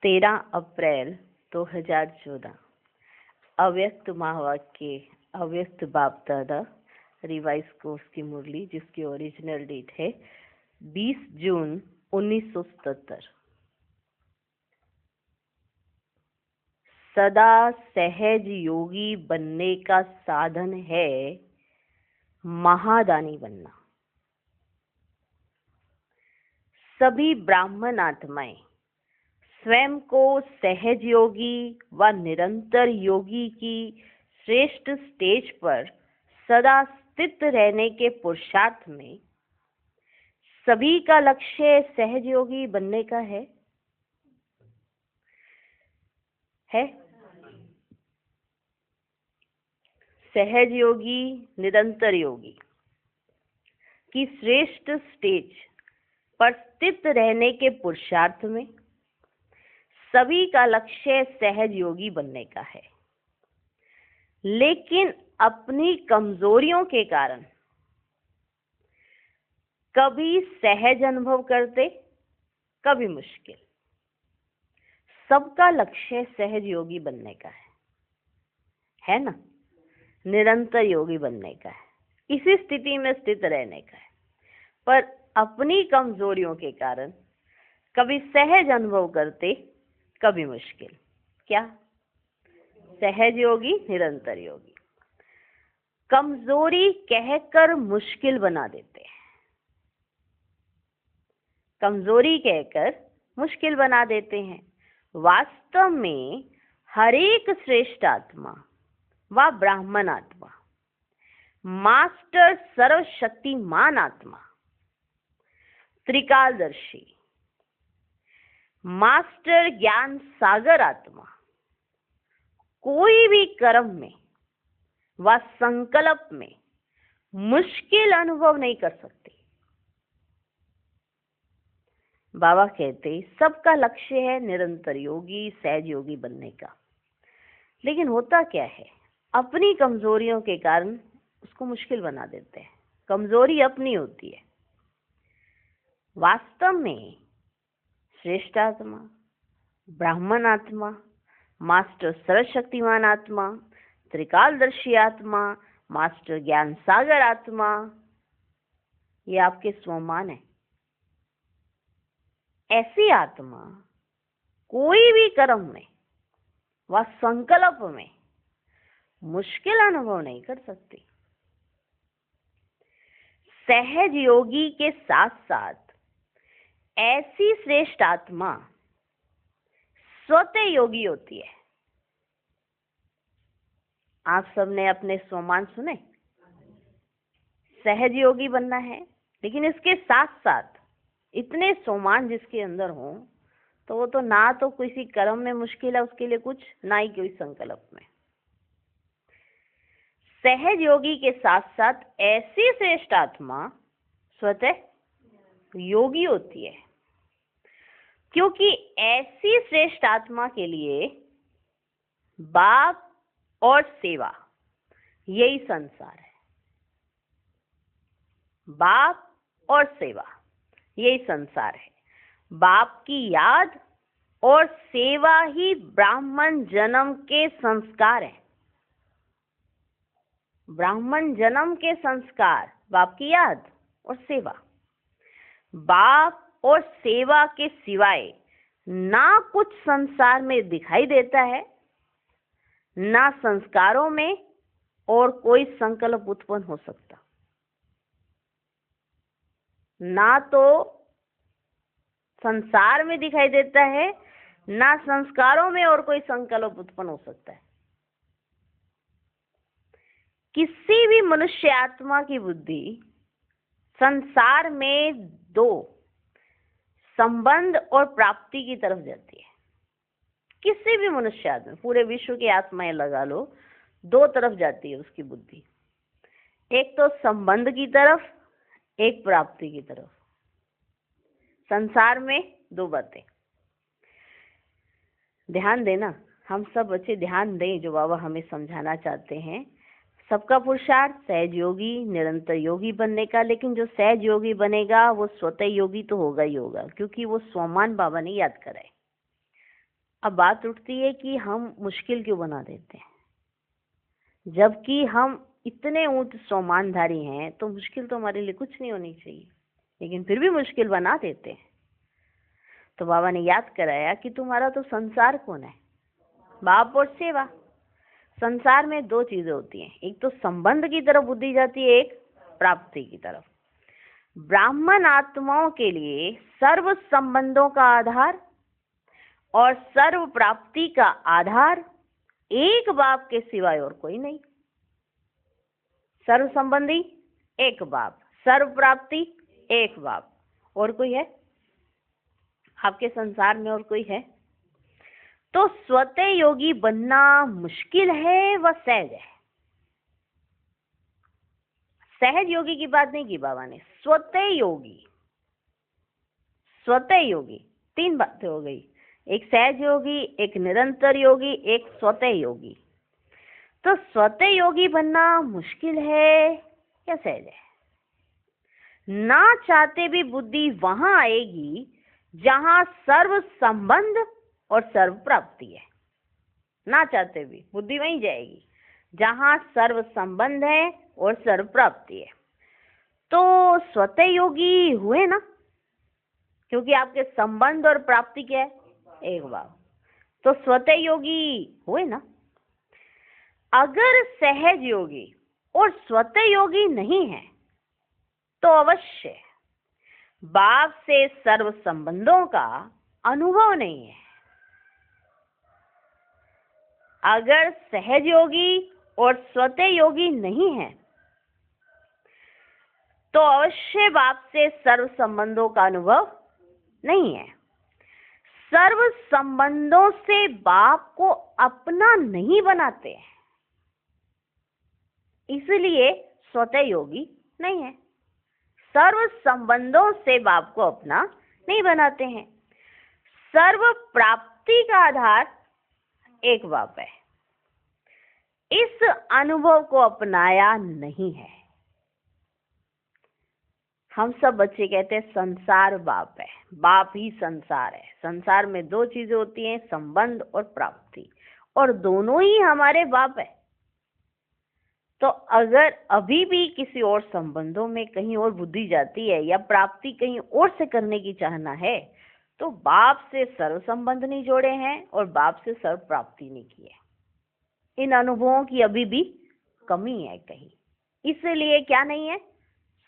13 अप्रैल 2014 अव्यक्त महावाक्य अव्यक्त बाप दादा रिवाइज कोर्स की मुरली, जिसकी ओरिजिनल डेट है 20 जून 1977। सदा सहज योगी बनने का साधन है महादानी बनना। सभी ब्राह्मण आत्माएं स्वयं को सहज योगी व निरंतर योगी की श्रेष्ठ स्टेज पर सदा स्थित रहने के पुरुषार्थ में सभी का लक्ष्य सहज योगी बनने का है। सहज योगी निरंतर योगी की श्रेष्ठ स्टेज पर स्थित रहने के पुरुषार्थ में सभी का लक्ष्य सहज योगी बनने का है, लेकिन अपनी कमजोरियों के कारण कभी सहज अनुभव करते, कभी मुश्किल। सबका लक्ष्य सहज योगी बनने का है ना, निरंतर योगी बनने का है, इसी स्थिति में स्थित रहने का है। पर अपनी कमजोरियों के कारण कभी सहज अनुभव करते, कभी मुश्किल। क्या? सहज योगी निरंतर योगी कमजोरी कहकर मुश्किल बना देते हैं, कमजोरी कहकर मुश्किल बना देते हैं। वास्तव में हर एक श्रेष्ठ आत्मा व ब्राह्मण आत्मा, मास्टर सर्वशक्तिमान आत्मा, त्रिकालदर्शी, मास्टर ज्ञान सागर आत्मा कोई भी कर्म में व संकल्प में मुश्किल अनुभव नहीं कर सकते। बाबा कहते सबका लक्ष्य है निरंतर योगी सहज योगी बनने का, लेकिन होता क्या है, अपनी कमजोरियों के कारण उसको मुश्किल बना देते हैं। कमजोरी अपनी होती है। वास्तव में श्रेष्ठ आत्मा, ब्राह्मण आत्मा, मास्टर सर्वशक्तिमान आत्मा, त्रिकालदर्शी आत्मा, मास्टर ज्ञान सागर आत्मा, ये आपके स्वमान है। ऐसी आत्मा कोई भी कर्म में व संकल्प में मुश्किल अनुभव नहीं कर सकती। सहज योगी के साथ साथ ऐसी श्रेष्ठ आत्मा स्वतः योगी होती है। आप सबने अपने स्वमान सुने? सहज योगी बनना है, लेकिन इसके साथ साथ इतने स्वमान जिसके अंदर हो, तो वो तो ना तो किसी कर्म में मुश्किल है उसके लिए कुछ, ना ही कोई संकल्प में। सहज योगी के साथ साथ ऐसी श्रेष्ठ आत्मा स्वतः योगी होती है, क्योंकि ऐसी श्रेष्ठ आत्मा के लिए बाप और सेवा यही संसार है। बाप और सेवा यही संसार है। बाप की याद और सेवा ही ब्राह्मण जन्म के संस्कार है। ब्राह्मण जन्म के संस्कार बाप की याद और सेवा। बाप और सेवा के सिवाय ना कुछ संसार में दिखाई देता है, ना संस्कारों में और कोई संकल्प उत्पन्न हो सकता। ना तो संसार में दिखाई देता है, ना संस्कारों में और कोई संकल्प उत्पन्न हो सकता है। किसी भी मनुष्य आत्मा की बुद्धि संसार में दो, संबंध और प्राप्ति की तरफ जाती है। किसी भी मनुष्य आत्मा, पूरे विश्व की आत्माएं लगा लो, दो तरफ जाती है उसकी बुद्धि, एक तो संबंध की तरफ, एक प्राप्ति की तरफ। संसार में दो बातें। ध्यान देना, हम सब बच्चे ध्यान दें जो बाबा हमें समझाना चाहते हैं। सबका पुरुषार्थ सहज योगी निरंतर योगी बनने का, लेकिन जो सहज योगी बनेगा वो स्वतः योगी तो होगा ही होगा, क्योंकि वो स्वमान बाबा ने याद कराए। अब बात उठती है कि हम मुश्किल क्यों बना देते हैं, जबकि हम इतने ऊंच सम्मानधारी हैं, तो मुश्किल तो हमारे लिए कुछ नहीं होनी चाहिए, लेकिन फिर भी मुश्किल बना देते हैं। तो बाबा ने याद कराया कि तुम्हारा तो संसार कौन है, बाप और सेवा। संसार में दो चीजें होती हैं, एक तो संबंध की तरफ बुद्धि जाती है, एक प्राप्ति की तरफ। ब्राह्मण आत्माओं के लिए सर्व संबंधों का आधार और सर्व प्राप्ति का आधार एक बाप के सिवाय और कोई नहीं। सर्व संबंधी एक बाप, सर्व प्राप्ति एक बाप, और कोई है आपके संसार में? और कोई है? तो स्वतः योगी बनना मुश्किल है व सहज है। सहज योगी की बात नहीं की बाबा ने, स्वतः योगी। स्वतः योगी, तीन बातें हो गई, एक सहज योगी, एक निरंतर योगी, एक स्वतः योगी। तो स्वतः योगी बनना मुश्किल है या सहज है? ना चाहते भी बुद्धि वहां आएगी जहां सर्व संबंध और सर्व प्राप्ति है। ना चाहते भी बुद्धि वहीं जाएगी जहां सर्व संबंध है और सर्व प्राप्ति है। तो स्वतः योगी हुए ना, क्योंकि आपके संबंध और प्राप्ति क्या है? एक बाप। तो स्वतः योगी हुए ना। अगर सहज योगी और स्वतः योगी नहीं है तो अवश्य बाप से सर्व संबंधों का अनुभव नहीं है। अगर सहज योगी और स्वतः योगी नहीं है तो अवश्य बाप से सर्व संबंधों का अनुभव नहीं है। सर्व संबंधों से बाप को अपना नहीं बनाते हैं, इसलिए स्वतः योगी नहीं है। सर्व संबंधों से बाप को अपना नहीं बनाते हैं। सर्व प्राप्ति का आधार एक बाप है, इस अनुभव को अपनाया नहीं है। हम सब बच्चे कहते हैं संसार बाप है, बाप ही संसार है। संसार में दो चीजें होती हैं, संबंध और प्राप्ति, और दोनों ही हमारे बाप है। तो अगर अभी भी किसी और संबंधों में कहीं और बुद्धि जाती है या प्राप्ति कहीं और से करने की चाहना है, तो बाप से सर्व संबंध नहीं जोड़े हैं और बाप से सर्व प्राप्ति नहीं की है। इन अनुभवों की अभी भी कमी है कहीं, इसलिए क्या नहीं है?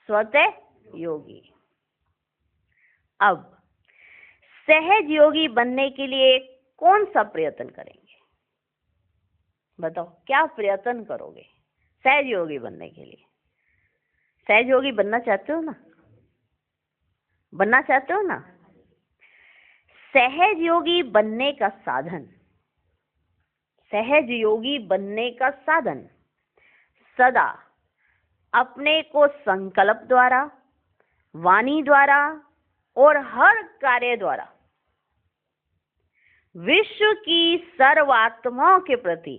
स्वतः योगी। अब सहज योगी बनने के लिए कौन सा प्रयत्न करेंगे? बताओ, क्या प्रयत्न करोगे सहज योगी बनने के लिए? सहज योगी बनना चाहते हो ना? बनना चाहते हो ना? सहज योगी बनने का साधन, सहज योगी बनने का साधन सदा अपने को संकल्प द्वारा, वाणी द्वारा और हर कार्य द्वारा विश्व की सर्वात्माओं के प्रति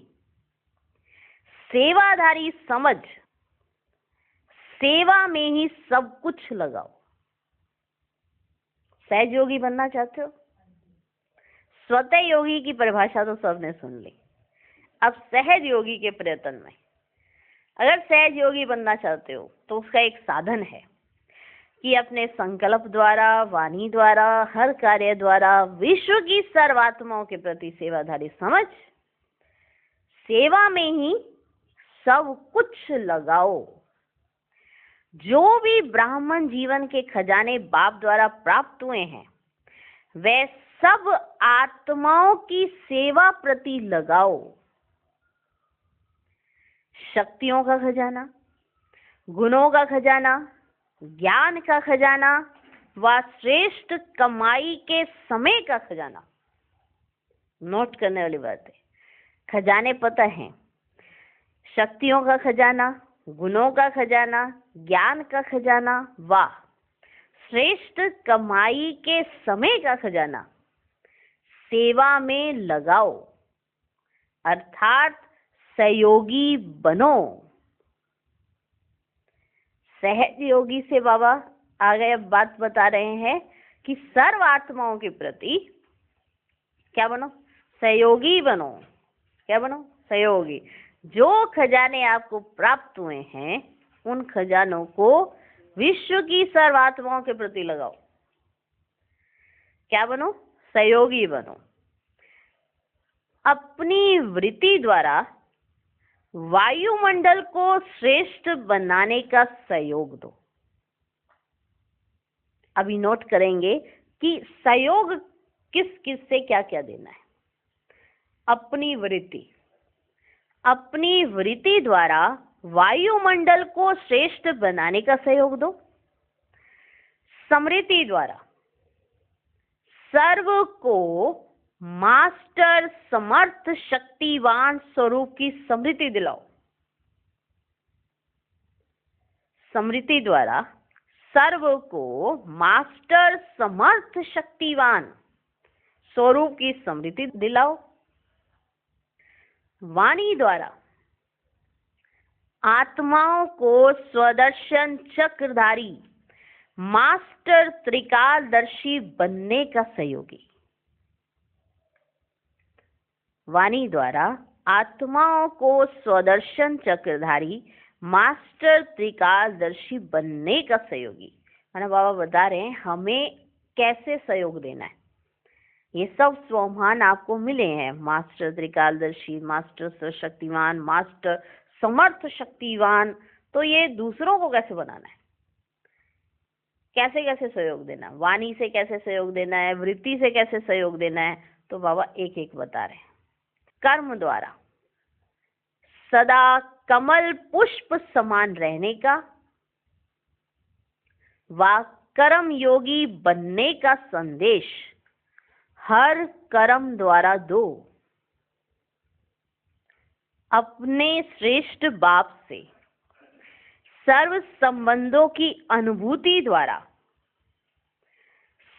सेवाधारी समझ, सेवा में ही सब कुछ लगाओ। सहज योगी बनना चाहते हो? स्वतः योगी की परिभाषा तो सबने सुन ली। अब सहज योगी के प्रयत्न में, अगर सहज योगी बनना चाहते हो तो उसका एक साधन है कि अपने संकल्प द्वारा, वाणी द्वारा, हर कार्य द्वारा विश्व की सर्वात्माओं के प्रति सेवाधारी समझ, सेवा में ही सब कुछ लगाओ। जो भी ब्राह्मण जीवन के खजाने बाप द्वारा प्राप्त हुए हैं वे सब आत्माओं की सेवा प्रति लगाओ। शक्तियों का खजाना, गुणों का खजाना, ज्ञान का खजाना व श्रेष्ठ कमाई के समय का खजाना। नोट करने वाली बात है, खजाने पता है, शक्तियों का खजाना, गुणों का खजाना, ज्ञान का खजाना व श्रेष्ठ कमाई के समय का खजाना सेवा में लगाओ, अर्थात सहयोगी बनो। सहज योगी से बाबा आगे अब बात बता रहे हैं कि सर्व आत्माओं के प्रति क्या बनो? सहयोगी बनो। क्या बनो? सहयोगी। जो खजाने आपको प्राप्त हुए हैं उन खजानों को विश्व की सर्वात्माओं के प्रति लगाओ। क्या बनो? सहयोगी बनो। अपनी वृत्ति द्वारा वायुमंडल को श्रेष्ठ बनाने का सहयोग दो। अभी नोट करेंगे कि सहयोग किस किस से क्या क्या देना है। अपनी वृत्ति द्वारा वायुमंडल को श्रेष्ठ बनाने का सहयोग दो। स्मृति द्वारा सर्व को मास्टर समर्थ शक्तिवान स्वरूप की स्मृति दिलाओ। स्मृति द्वारा सर्व को मास्टर समर्थ शक्तिवान स्वरूप की स्मृति दिलाओ। वाणी द्वारा आत्माओं को स्वदर्शन चक्रधारी मास्टर त्रिकालदर्शी बनने का सहयोगी। वाणी द्वारा आत्माओं को स्वदर्शन चक्रधारी मास्टर त्रिकालदर्शी बनने का सहयोगी। माना बाबा बता रहे हैं हमें कैसे सहयोग देना है। ये सब स्वमान आपको मिले हैं, मास्टर त्रिकालदर्शी, मास्टर सर्वशक्तिवान, मास्टर समर्थ शक्तिवान। तो ये दूसरों को कैसे बनाना है, कैसे कैसे सहयोग देना है, वाणी से कैसे सहयोग देना है, वृत्ति से कैसे सहयोग देना है, तो बाबा एक एक बता रहे हैं। कर्म द्वारा सदा कमल पुष्प समान रहने का व कर्म योगी बनने का संदेश हर कर्म द्वारा दो। अपने श्रेष्ठ बाप से सर्व संबंधों की अनुभूति द्वारा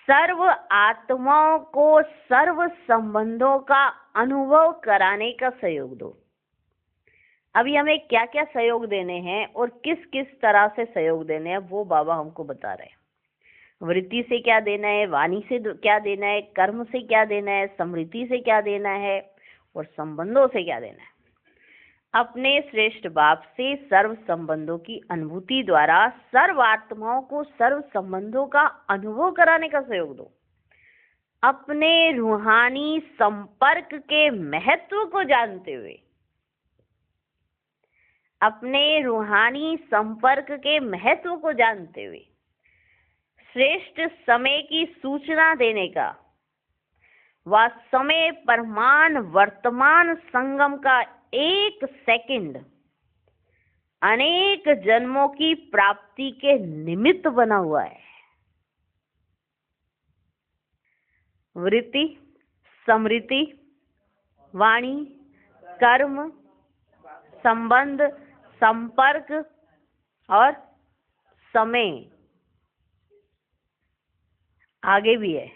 सर्व आत्माओं को सर्व संबंधों का अनुभव कराने का सहयोग दो। अभी हमें क्या क्या सहयोग देने हैं और किस किस तरह से सहयोग देने हैं वो बाबा हमको बता रहे हैं। वृत्ति से क्या देना है, वाणी से क्या देना है, कर्म से क्या देना है, स्मृति से क्या देना है और संबंधों से क्या देना है। अपने श्रेष्ठ बाप से सर्व संबंधों की अनुभूति द्वारा सर्व आत्माओं को सर्व संबंधों का अनुभव कराने का सहयोग दो। अपने रूहानी संपर्क के महत्व को जानते हुए श्रेष्ठ समय की सूचना देने का व समय परमान वर्तमान संगम का एक सेकंड अनेक जन्मों की प्राप्ति के निमित्त बना हुआ है। वृत्ति, स्मृति, वाणी, कर्म, संबंध, संपर्क और समय आगे भी है।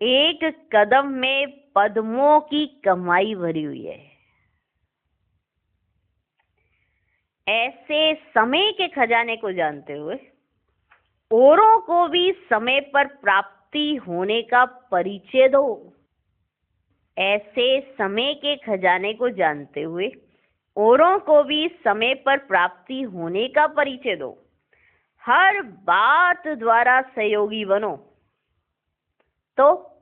एक कदम में पद्मों की कमाई भरी हुई है। ऐसे समय के खजाने को जानते हुए औरों को भी समय पर प्राप्ति होने का परिचय दो। ऐसे समय के खजाने को जानते हुए औरों को भी समय पर प्राप्ति होने का परिचय दो। हर बात द्वारा सहयोगी बनो तो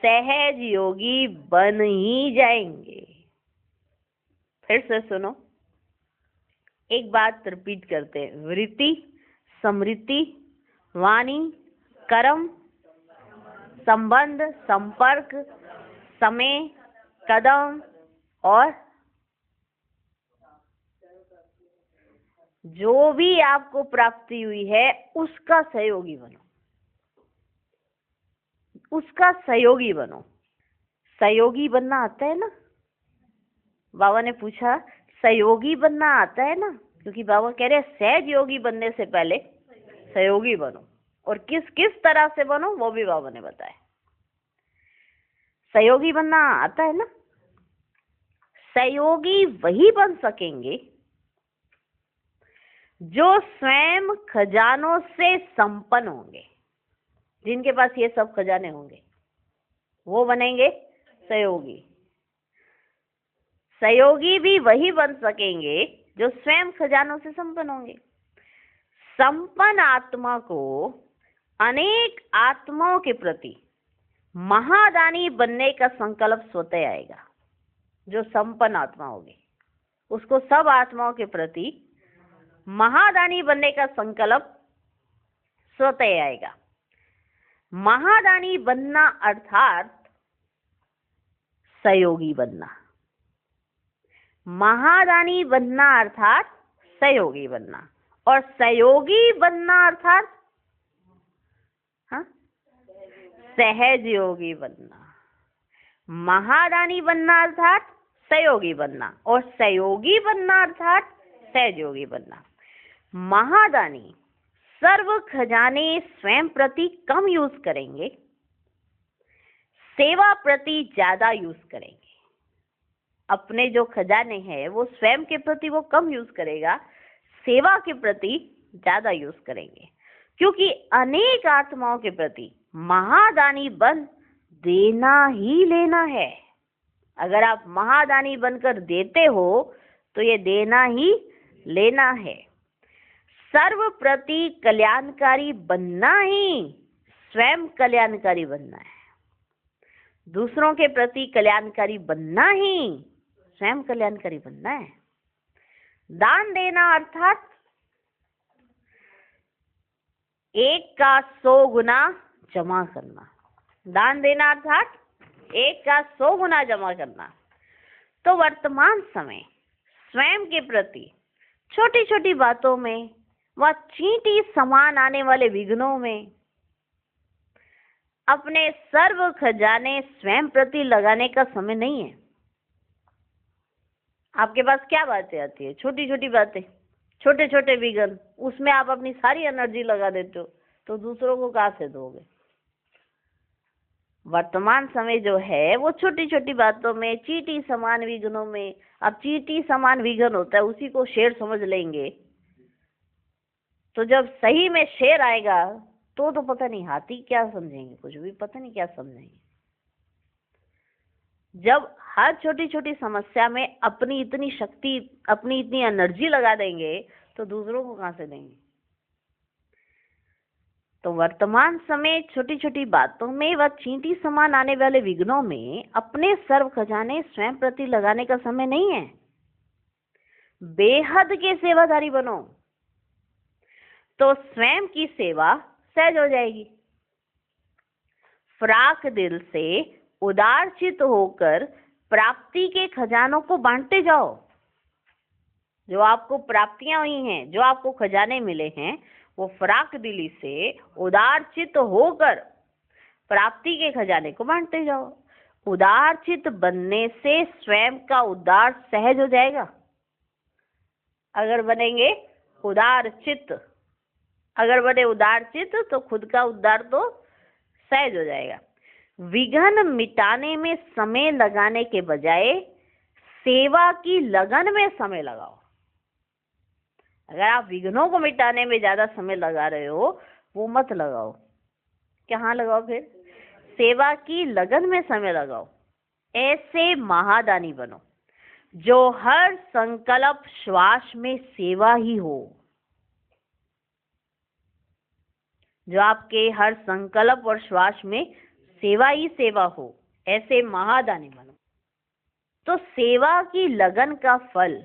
सहज योगी बन ही जाएंगे। फिर से सुनो, एक बात रिपीट करते हैं। वृत्ति, स्मृति, वाणी, कर्म, संबंध, संपर्क, समय, कदम और जो भी आपको प्राप्ति हुई है उसका सहयोगी बनो। उसका सहयोगी बनो। सहयोगी बनना आता है ना? बाबा ने पूछा सहयोगी बनना आता है ना? क्योंकि बाबा कह रहे हैं सहज योगी बनने से पहले सहयोगी बनो। और किस किस तरह से बनो वो भी बाबा ने बताया। सहयोगी बनना आता है ना? सहयोगी वही बन सकेंगे जो स्वयं खजानों से संपन्न होंगे, जिनके पास ये सब खजाने होंगे वो बनेंगे सहयोगी। सहयोगी भी वही बन सकेंगे जो स्वयं खजानों से संपन्न होंगे। संपन्न आत्मा को अनेक आत्माओं के प्रति महादानी बनने का संकल्प स्वतः आएगा। जो संपन्न आत्मा होगी उसको सब आत्माओं के प्रति महादानी बनने का संकल्प स्वतः आएगा। महादानी बनना अर्थात सहयोगी बनना। महादानी बनना अर्थात सहयोगी बनना, और सहयोगी बनना अर्थात सहज योगी बनना। महादानी बनना अर्थात सहयोगी बनना, और सहयोगी बनना अर्थात सहज योगी बनना। महादानी सर्व खजाने स्वयं प्रति कम यूज करेंगे, सेवा प्रति ज्यादा यूज करेंगे। अपने जो खजाने हैं वो स्वयं के प्रति वो कम यूज करेगा, सेवा के प्रति ज्यादा यूज करेंगे, क्योंकि अनेक आत्माओं के प्रति महादानी बन देना ही लेना है। अगर आप महादानी बनकर देते हो तो ये देना ही लेना है। सर्व प्रति कल्याणकारी बनना ही स्वयं कल्याणकारी बनना है। दूसरों के प्रति कल्याणकारी बनना ही स्वयं कल्याणकारी बनना है। दान देना अर्थात 1 का 100 गुना जमा करना। दान देना अर्थात 1 का 100 गुना जमा करना। तो वर्तमान समय स्वयं के प्रति छोटी छोटी बातों में व चींटी समान आने वाले विघ्नों में अपने सर्व खजाने स्वयं प्रति लगाने का समय नहीं है। आपके पास क्या बातें आती है? छोटी छोटी बातें, छोटे छोटे विघ्न, उसमें आप अपनी सारी एनर्जी लगा देते हो, तो दूसरों को कहाँ से दोगे? वर्तमान समय जो है वो छोटी छोटी बातों में, चींटी समान विघ्नों में। अब चींटी समान विघ्न होता है, उसी को शेर समझ लेंगे, तो जब सही में शेर आएगा तो पता नहीं हाथी क्या समझेंगे, कुछ भी पता नहीं क्या समझेंगे। जब हर छोटी छोटी समस्या में अपनी इतनी शक्ति, अपनी इतनी एनर्जी लगा देंगे तो दूसरों को कहाँ से देंगे? तो वर्तमान समय छोटी छोटी बातों में व चींटी समान आने वाले विघ्नों में अपने सर्व खजाने स्वयं प्रति लगाने का समय नहीं है। बेहद के सेवादारी बनो तो स्वयं की सेवा सहज हो जाएगी। फ्राक दिल से उदार चित्त होकर प्राप्ति के खजानों को बांटते जाओ। जो आपको प्राप्तियां हुई हैं, जो आपको खजाने मिले हैं, वो फ्राक दिली से उदार चित्त होकर प्राप्ति के खजाने को बांटते जाओ। उदार चित्त बनने से स्वयं का उद्धार सहज हो जाएगा। अगर बनेंगे उदार चित्त, अगर बने उदार चित्त तो खुद का उद्धार तो सहज हो जाएगा। विघ्न मिटाने में समय लगाने के बजाय सेवा की लगन में समय लगाओ। अगर आप विघ्नों को मिटाने में ज्यादा समय लगा रहे हो, वो मत लगाओ। कहाँ लगाओ? फिर सेवा की लगन में समय लगाओ। ऐसे महादानी बनो जो हर संकल्प श्वास में सेवा ही हो। जो आपके हर संकल्प और श्वास में सेवा ही सेवा हो, ऐसे महादानी बनो। तो सेवा की लगन का फल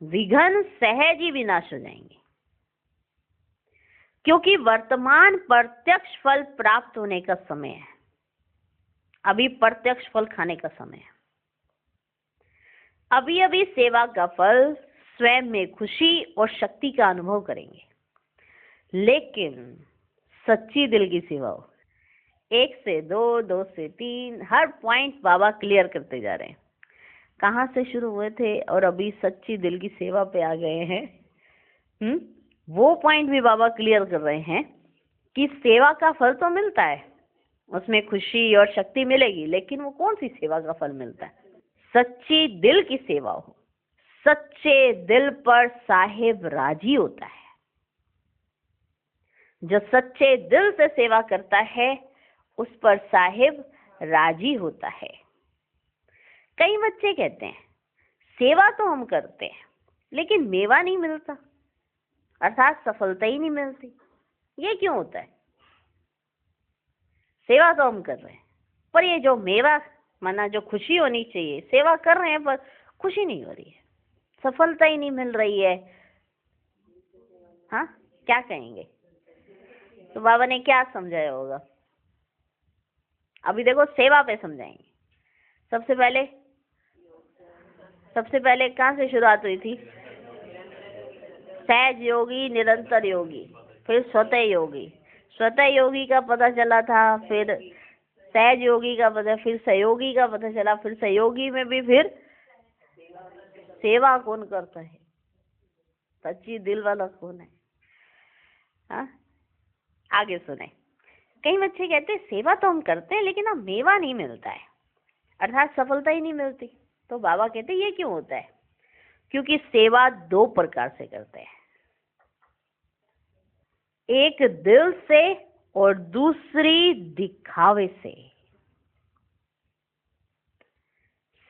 विघ्न सहज ही विनाश हो जाएंगे, क्योंकि वर्तमान प्रत्यक्ष फल प्राप्त होने का समय है। अभी प्रत्यक्ष फल खाने का समय है। अभी अभी सेवा का फल स्वयं में खुशी और शक्ति का अनुभव करेंगे, लेकिन सच्ची दिल की सेवा हो। 1 से 2, 2 से 3, हर पॉइंट बाबा क्लियर करते जा रहे हैं। कहाँ से शुरू हुए थे और अभी सच्ची दिल की सेवा पे आ गए हैं। वो पॉइंट भी बाबा क्लियर कर रहे हैं कि सेवा का फल तो मिलता है, उसमें खुशी और शक्ति मिलेगी, लेकिन वो कौन सी सेवा का फल मिलता है? सच्ची दिल की सेवा हो। सच्चे दिल पर साहेब राजी होता है। जो सच्चे दिल से सेवा करता है उस पर साहिब राजी होता है। कई बच्चे कहते हैं सेवा तो हम करते हैं लेकिन मेवा नहीं मिलता, अर्थात सफलता ही नहीं मिलती। ये क्यों होता है? सेवा तो हम कर रहे हैं पर ये जो मेवा माना जो खुशी होनी चाहिए, सेवा कर रहे हैं पर खुशी नहीं हो रही है, सफलता ही नहीं मिल रही है। हाँ, क्या कहेंगे? तो बाबा ने क्या समझाया होगा? अभी देखो सेवा पे समझाएंगे। सबसे पहले कहाँ से शुरुआत हुई थी? सहज योगी, निरंतर योगी, फिर स्वतः योगी। स्वतः योगी का पता चला था, फिर सहज योगी का पता, फिर सहयोगी का पता चला, फिर सहयोगी में भी फिर सेवा कौन करता है, सच्ची दिल वाला कौन है? हाँ, आगे सुने। कई बच्चे कहते हैं सेवा तो हम करते हैं लेकिन अब मेवा नहीं मिलता है, अर्थात सफलता ही नहीं मिलती। तो बाबा कहते हैं ये क्यों होता है? क्योंकि सेवा दो प्रकार से करते हैं, एक दिल से और दूसरी दिखावे से।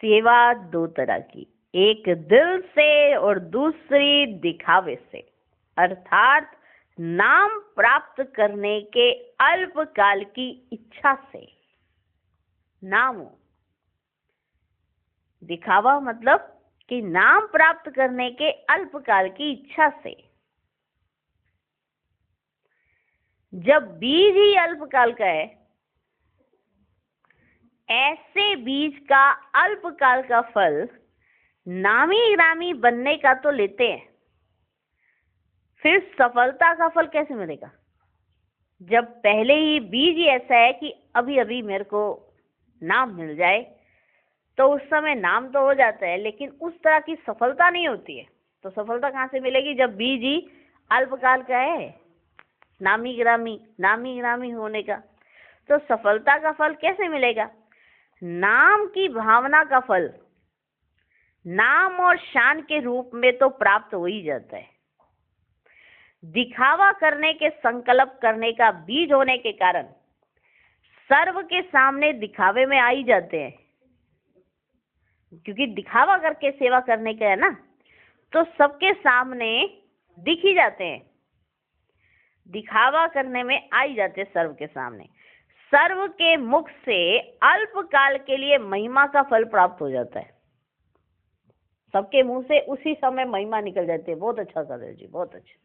सेवा दो तरह की, एक दिल से और दूसरी दिखावे से, अर्थात नाम प्राप्त करने के अल्पकाल की इच्छा से। नाम दिखावा मतलब कि नाम प्राप्त करने के अल्पकाल की इच्छा से। जब बीज ही अल्पकाल का है, ऐसे बीज का अल्पकाल का फल नामी ग्रामी बनने का तो लेते हैं, फिर सफलता का फल कैसे मिलेगा? जब पहले ही बीज ही ऐसा है कि अभी अभी मेरे को नाम मिल जाए, तो उस समय नाम तो हो जाता है लेकिन उस तरह की सफलता नहीं होती है। तो सफलता कहाँ से मिलेगी जब बीज ही अल्पकाल का है, नामी ग्रामी होने का। तो सफलता का फल कैसे मिलेगा? नाम की भावना का फल नाम और शान के रूप में तो प्राप्त हो ही जाता है। दिखावा करने के संकल्प करने का बीज होने के कारण सर्व के सामने दिखावे में आ ही जाते हैं, क्योंकि दिखावा करके सेवा करने का है ना, तो सबके सामने दिख ही जाते हैं, दिखावा करने में आ ही जाते हैं सर्व के सामने। सर्व के मुख से अल्पकाल के लिए महिमा का फल प्राप्त हो जाता है, सबके मुंह से उसी समय महिमा निकल जाती है, बहुत अच्छा कर रहे जी, बहुत अच्छा।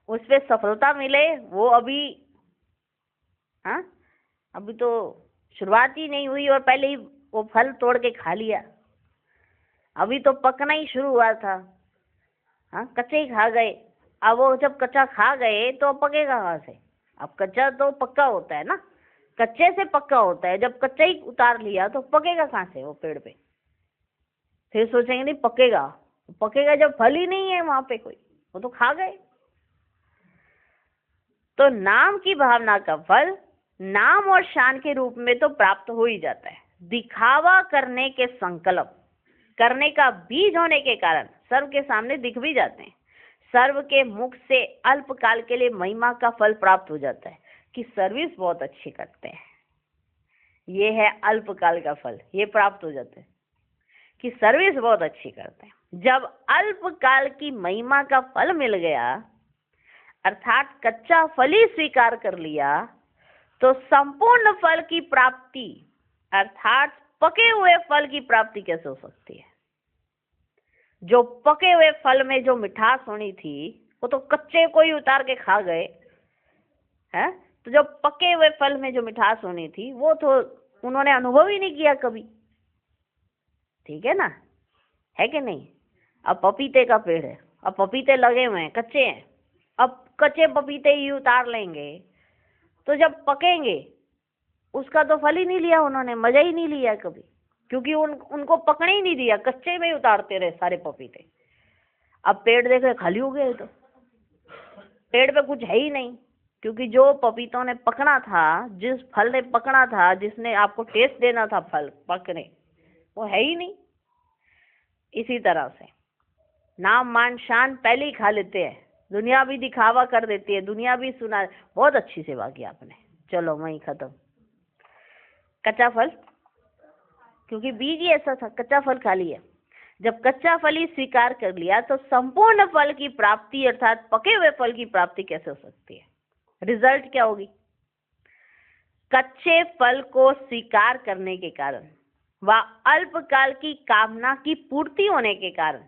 उस पे सफलता मिले वो अभी, हाँ, अभी तो शुरुआत ही नहीं हुई और पहले ही वो फल तोड़ के खा लिया। अभी तो पकना ही शुरू हुआ था, हाँ, कच्चे ही खा गए। अब वो जब कच्चा खा गए तो पकेगा कहाँ से? अब कच्चा तो पक्का होता है ना, कच्चे से पक्का होता है। जब कच्चा ही उतार लिया तो पकेगा कहाँ से वो पेड़ पे? फिर सोचेंगे नहीं पकेगा जब फल ही नहीं है वहां पे कोई, वो तो खा गए। तो नाम की भावना का फल नाम और शान के रूप में तो प्राप्त हो ही जाता है। दिखावा करने के संकल्प करने का बीज होने के कारण सर्व के सामने दिख भी जाते हैं। सर्व के मुख से अल्पकाल के लिए महिमा का फल प्राप्त हो जाता है कि सर्विस बहुत अच्छी करते हैं, ये है अल्पकाल का फल, ये प्राप्त हो जाता है कि सर्विस बहुत अच्छी करते हैं। जब अल्पकाल की महिमा का फल मिल गया, अर्थात कच्चा फल ही स्वीकार कर लिया, तो संपूर्ण फल की प्राप्ति अर्थात पके हुए फल की प्राप्ति कैसे हो सकती है? जो पके हुए फल में जो मिठास होनी थी वो तो कच्चे को ही उतार के खा गए हैं। तो जो पके हुए फल में जो मिठास होनी थी वो तो उन्होंने अनुभव ही नहीं किया कभी, ठीक है ना, है कि नहीं? अब पपीते का पेड़ है, अब पपीते लगे हुए हैं, कच्चे हैं, अब कच्चे पपीते ही उतार लेंगे तो जब पकेंगे उसका तो फल ही नहीं लिया उन्होंने, मजा ही नहीं लिया कभी, क्योंकि उनको पकने ही नहीं दिया, कच्चे में ही उतारते रहे सारे पपीते। अब पेड़ देखे खाली हो गए, तो पेड़ पे कुछ है ही नहीं, क्योंकि जो पपीतों ने पकना था, जिस फल ने पकना था, जिसने आपको टेस्ट देना था फल पकने, वो है ही नहीं। इसी तरह से नाम मान शान पहले ही खा लेते हैं, दुनिया भी दिखावा कर देती है, दुनिया भी सुना, बहुत अच्छी सेवा की आपने, चलो वहीं खत्म। कच्चा फल, क्योंकि बीज ही ऐसा था, कच्चा फल खा लिया। जब कच्चा फल ही स्वीकार कर लिया तो संपूर्ण फल की प्राप्ति अर्थात पके हुए फल की प्राप्ति कैसे हो सकती है? रिजल्ट क्या होगी? कच्चे फल को स्वीकार करने के कारण व अल्पकाल की कामना की पूर्ति होने के कारण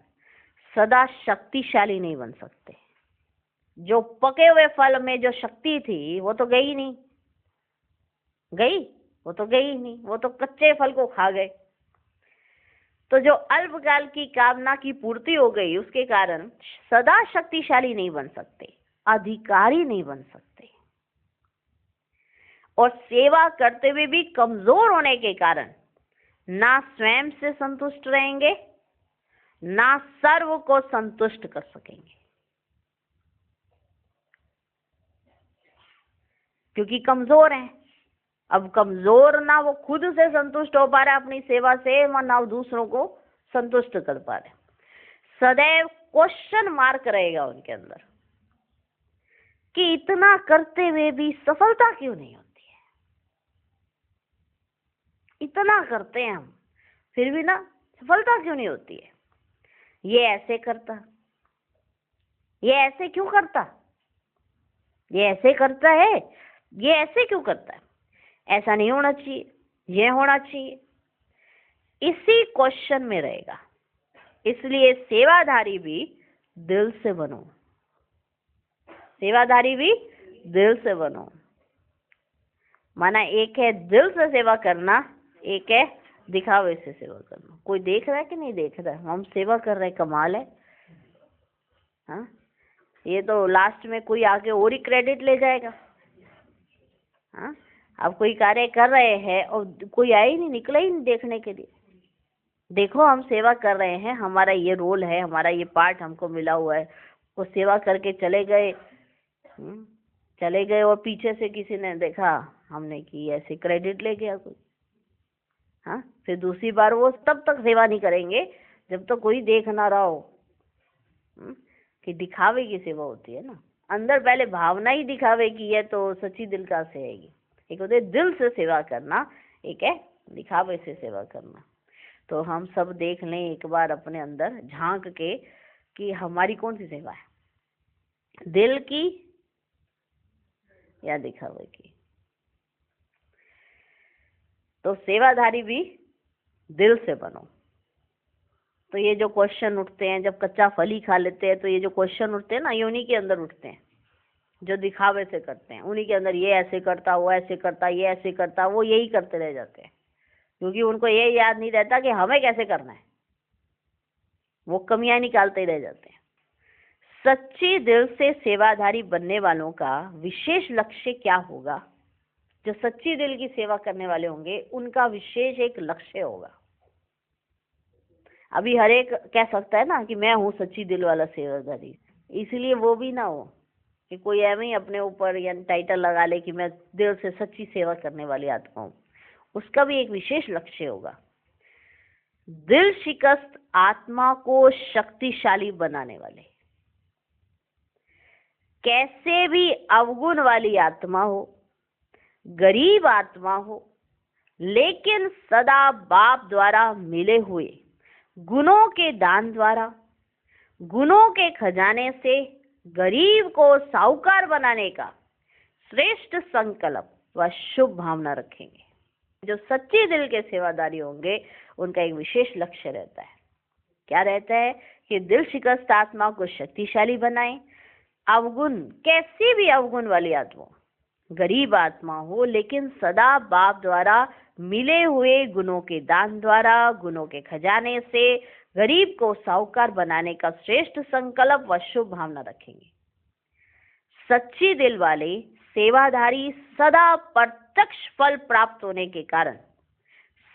सदा शक्तिशाली नहीं बन सकते। जो पके हुए फल में जो शक्ति थी वो तो गई नहीं, वो तो गई नहीं, वो तो कच्चे फल को खा गए। तो जो अल्पकाल की कामना की पूर्ति हो गई उसके कारण सदा शक्तिशाली नहीं बन सकते, अधिकारी नहीं बन सकते, और सेवा करते हुए भी कमजोर होने के कारण ना स्वयं से संतुष्ट रहेंगे, ना सर्व को संतुष्ट कर सकेंगे, क्योंकि कमजोर हैं। अब कमजोर ना वो खुद से संतुष्ट हो पा रहे अपनी सेवा से, ना दूसरों को संतुष्ट कर पा रहे। सदैव क्वेश्चन मार्क रहेगा उनके अंदर कि इतना करते हुए भी सफलता क्यों नहीं होती है। इतना करते हैं हम फिर भी ना सफलता क्यों नहीं होती है। ये ऐसे करता, ये ऐसे क्यों करता, ये ऐसे करता है, ये ऐसे क्यों करता है, ऐसा नहीं होना चाहिए, ये होना चाहिए, इसी क्वेश्चन में रहेगा। इसलिए सेवाधारी भी दिल से बनो, सेवाधारी भी दिल से बनो। माना एक है दिल से सेवा करना, एक है दिखावे से सेवा करना। कोई देख रहा है कि नहीं देख रहा है, हम सेवा कर रहे हैं, कमाल है। हाँ, ये तो लास्ट में कोई आके और ही क्रेडिट ले जाएगा। हाँ, अब कोई कार्य कर रहे हैं और कोई आया ही नहीं, निकला ही नहीं देखने के लिए। देखो हम सेवा कर रहे हैं, हमारा ये रोल है, हमारा ये पार्ट हमको मिला हुआ है। वो सेवा करके चले गए, चले गए और पीछे से किसी ने देखा हमने की, ऐसे क्रेडिट ले गया कोई। हाँ, फिर दूसरी बार वो तब तक सेवा नहीं करेंगे जब तक कोई देख ना रहा हो। कि दिखावे की सेवा होती है ना, अंदर पहले भावना ही दिखावे की है तो सच्ची दिल का से आएगी। एक होते दिल से सेवा करना, एक है दिखावे से सेवा करना। तो हम सब देख लें एक बार अपने अंदर झांक के कि हमारी कौन सी सेवा है, दिल की या दिखावे की। तो सेवाधारी भी दिल से बनो। तो ये जो क्वेश्चन उठते हैं जब कच्चा फल ही खा लेते हैं, तो ये जो क्वेश्चन उठते हैं ना, ये उन्हीं के अंदर उठते हैं जो दिखावे से करते हैं। उन्हीं के अंदर ये ऐसे करता, वो ऐसे करता, ये ऐसे करता, वो यही करते रह जाते हैं, क्योंकि उनको ये याद नहीं रहता कि हमें कैसे करना है। वो कमियां निकालते ही रह जाते हैं। सच्चे दिल से सेवाधारी बनने वालों का विशेष लक्ष्य क्या होगा? जो सच्ची दिल की सेवा करने वाले होंगे उनका विशेष एक लक्ष्य होगा। अभी हर एक कह सकता है ना कि मैं हूँ सच्ची दिल वाला सेवाधारी, इसलिए वो भी ना हो कि कोई ऐਵੇਂ ही अपने ऊपर या टाइटल लगा ले कि मैं दिल से सच्ची सेवा करने वाली आत्मा हूँ। उसका भी एक विशेष लक्ष्य होगा। दिल शिकस्त आत्मा को शक्तिशाली बनाने वाले, कैसे भी अवगुण वाली आत्मा हो, गरीब आत्मा हो, लेकिन सदा बाप द्वारा मिले हुए गुणों के दान द्वारा, गुणों के खजाने से गरीब को साहूकार बनाने का श्रेष्ठ संकल्प व शुभ भावना रखेंगे। जो सच्चे दिल के सेवादारी होंगे उनका एक विशेष लक्ष्य रहता है। क्या रहता है? कि दिल शिकस्त आत्मा को शक्तिशाली बनाए। अवगुण, कैसी भी अवगुण वाली आत्मा, गरीब आत्मा हो लेकिन सदा बाप द्वारा मिले हुए गुणों के दान द्वारा, गुणों के खजाने से गरीब को साहूकार बनाने का श्रेष्ठ संकल्प व शुभ भावना रखेंगे। सच्ची दिल वाले सेवाधारी सदा प्रत्यक्ष फल प्राप्त होने के कारण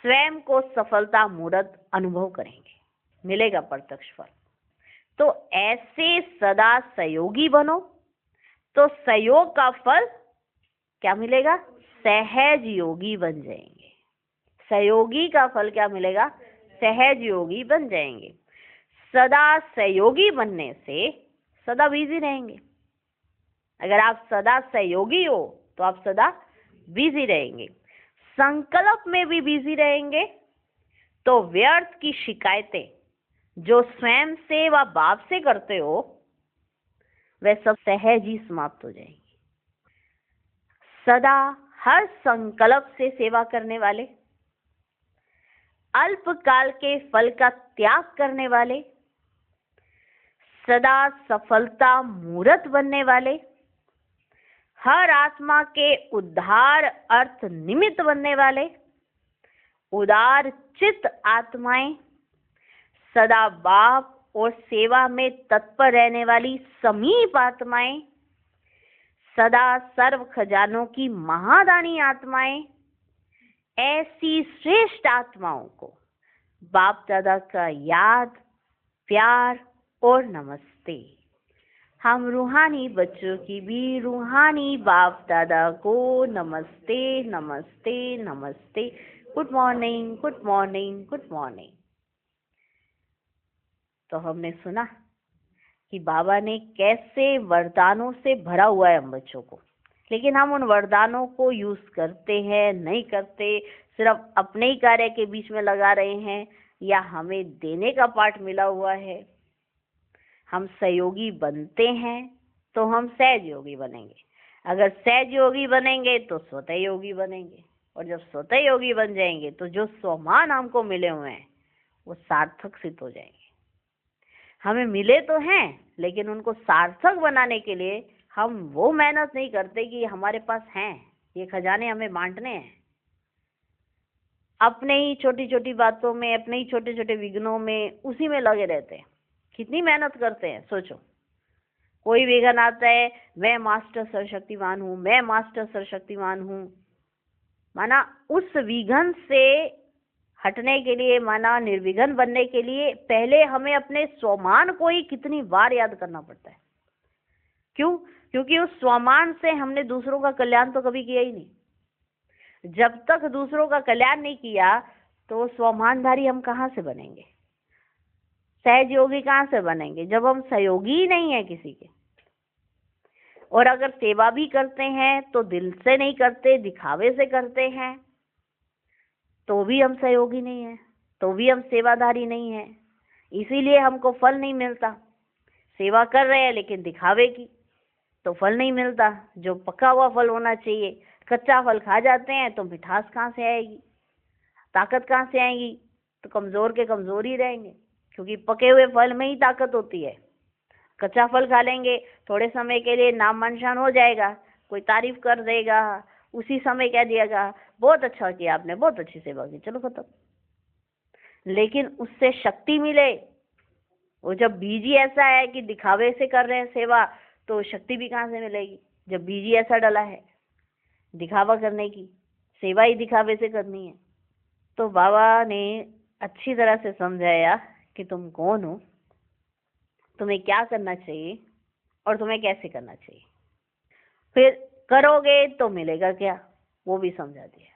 स्वयं को सफलता मूर्त अनुभव करेंगे, मिलेगा प्रत्यक्ष फल। तो ऐसे सदा सहयोगी बनो, तो सहयोग का फल क्या मिलेगा? सहज योगी बन जाएंगे। सहयोगी का फल क्या मिलेगा? सहज योगी बन जाएंगे। सदा सहयोगी बनने से सदा बिजी रहेंगे। अगर आप सदा सहयोगी हो तो आप सदा बिजी रहेंगे। संकल्प में भी बिजी रहेंगे तो व्यर्थ की शिकायतें जो स्वयं से व बाप से करते हो वह सब सहज ही समाप्त हो जाएंगी। सदा हर संकल्प से सेवा करने वाले, अल्पकाल के फल का त्याग करने वाले, सदा सफलता मूर्त बनने वाले, हर आत्मा के उद्धार अर्थ निमित्त बनने वाले, उदार चित्त आत्माएं, सदा बाप और सेवा में तत्पर रहने वाली समीप आत्माएं, सदा सर्व खजानों की महादानी आत्माएं, ऐसी श्रेष्ठ आत्माओं को बाप दादा का याद, प्यार और नमस्ते। हम रूहानी बच्चों की भी रूहानी बाप दादा को नमस्ते नमस्ते नमस्ते। Good morning, good morning, good morning. तो हमने सुना कि बाबा ने कैसे वरदानों से भरा हुआ है हम बच्चों को, लेकिन हम उन वरदानों को यूज करते हैं नहीं करते, सिर्फ अपने ही कार्य के बीच में लगा रहे हैं या हमें देने का पाठ मिला हुआ है। हम सहयोगी बनते हैं तो हम सहज योगी बनेंगे, अगर सहज योगी बनेंगे तो स्वतः योगी बनेंगे, और जब स्वतः योगी बन जाएंगे तो जो स्वमान हमको मिले हुए हैं वो सार्थक सिद्ध हो जाएंगे। हमें मिले तो हैं लेकिन उनको सार्थक बनाने के लिए हम वो मेहनत नहीं करते कि हमारे पास हैं, ये खजाने हमें बांटने हैं। अपने ही छोटी छोटी बातों में, अपने ही छोटे छोटे विघ्नों में, उसी में लगे रहते हैं। कितनी मेहनत करते हैं सोचो। कोई विघ्न आता है, मैं मास्टर सर्वशक्तिमान हूँ, मैं मास्टर सर्वशक्तिमान हूँ, माना उस विघ्न से हटने के लिए, माना निर्विघ्न बनने के लिए पहले हमें अपने स्वमान को ही कितनी बार याद करना पड़ता है। क्यों? क्योंकि उस स्वमान से हमने दूसरों का कल्याण तो कभी किया ही नहीं। जब तक दूसरों का कल्याण नहीं किया तो स्वमानधारी हम कहाँ से बनेंगे, सहज योगी कहाँ से बनेंगे, जब हम सहयोगी ही नहीं है किसी के। और अगर सेवा भी करते हैं तो दिल से नहीं करते, दिखावे से करते हैं, तो भी हम सहयोगी नहीं है, तो भी हम सेवाधारी नहीं है। इसीलिए हमको फल नहीं मिलता। सेवा कर रहे हैं लेकिन दिखावे की, तो फल नहीं मिलता। जो पका हुआ फल होना चाहिए, कच्चा फल खा जाते हैं तो मिठास कहाँ से आएगी, ताकत कहाँ से आएगी? तो कमजोर के कमजोर ही रहेंगे, क्योंकि पके हुए फल में ही ताकत होती है। कच्चा फल खा लेंगे, थोड़े समय के लिए नाम मनशान हो जाएगा, कोई तारीफ कर देगा, उसी समय कह दिएगा बहुत अच्छा किया आपने, बहुत अच्छी सेवा की, चलो खत्म। लेकिन उससे शक्ति मिले, वो जब बीज ही ऐसा है कि दिखावे से कर रहे हैं सेवा, तो शक्ति भी कहाँ से मिलेगी? जब बीज ही ऐसा डला है दिखावा करने की, सेवा ही दिखावे से करनी है। तो बाबा ने अच्छी तरह से समझाया कि तुम कौन हो, तुम्हें क्या करना चाहिए और तुम्हें कैसे करना चाहिए, फिर करोगे तो मिलेगा क्या, वो भी समझा दिया।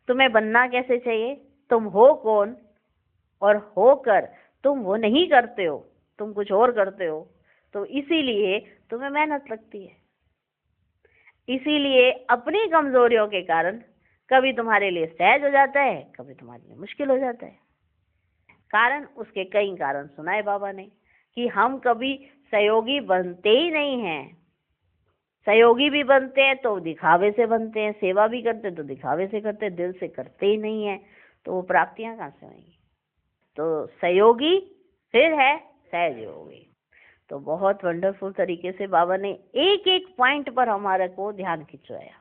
तुम्हें बनना कैसे चाहिए, तुम हो कौन, और होकर तुम वो नहीं करते हो, तुम कुछ और करते हो, तो इसीलिए तुम्हें मेहनत लगती है। इसीलिए अपनी कमजोरियों के कारण कभी तुम्हारे लिए सहज हो जाता है, कभी तुम्हारे लिए मुश्किल हो जाता है। कारण उसके कई कारण सुनाए बाबा ने कि हम कभी सहयोगी बनते ही नहीं हैं। सहयोगी भी बनते हैं तो दिखावे से बनते हैं, सेवा भी करते तो दिखावे से करते, दिल से करते ही नहीं है, तो वो प्राप्तियां कहाँ से होंगी? तो सहयोगी फिर है सहज योगी। तो बहुत वंडरफुल तरीके से बाबा ने एक एक पॉइंट पर हमारे को ध्यान खिंचवाया।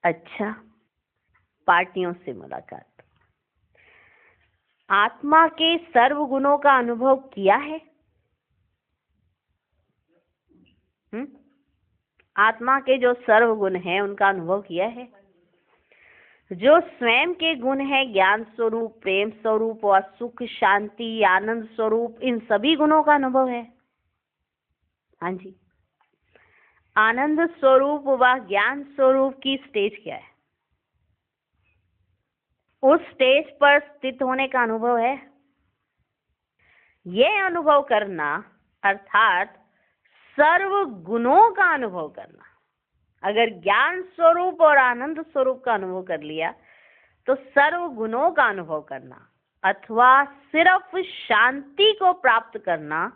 अच्छा, पार्टियों से मुलाकात। आत्मा के सर्व गुणों का अनुभव किया है? आत्मा के जो सर्व गुण हैं उनका अनुभव किया है? जो स्वयं के गुण है, ज्ञान स्वरूप, प्रेम स्वरूप और सुख, शांति, आनंद स्वरूप, इन सभी गुणों का अनुभव है? हाँ जी। आनंद स्वरूप व ज्ञान स्वरूप की स्टेज क्या है? उस स्टेज पर स्थित होने का अनुभव है? यह अनुभव करना अर्थात सर्व गुणों का अनुभव करना। अगर ज्ञान स्वरूप और आनंद स्वरूप का अनुभव कर लिया तो सर्व गुणों का अनुभव करना अथवा सिर्फ शांति को प्राप्त करना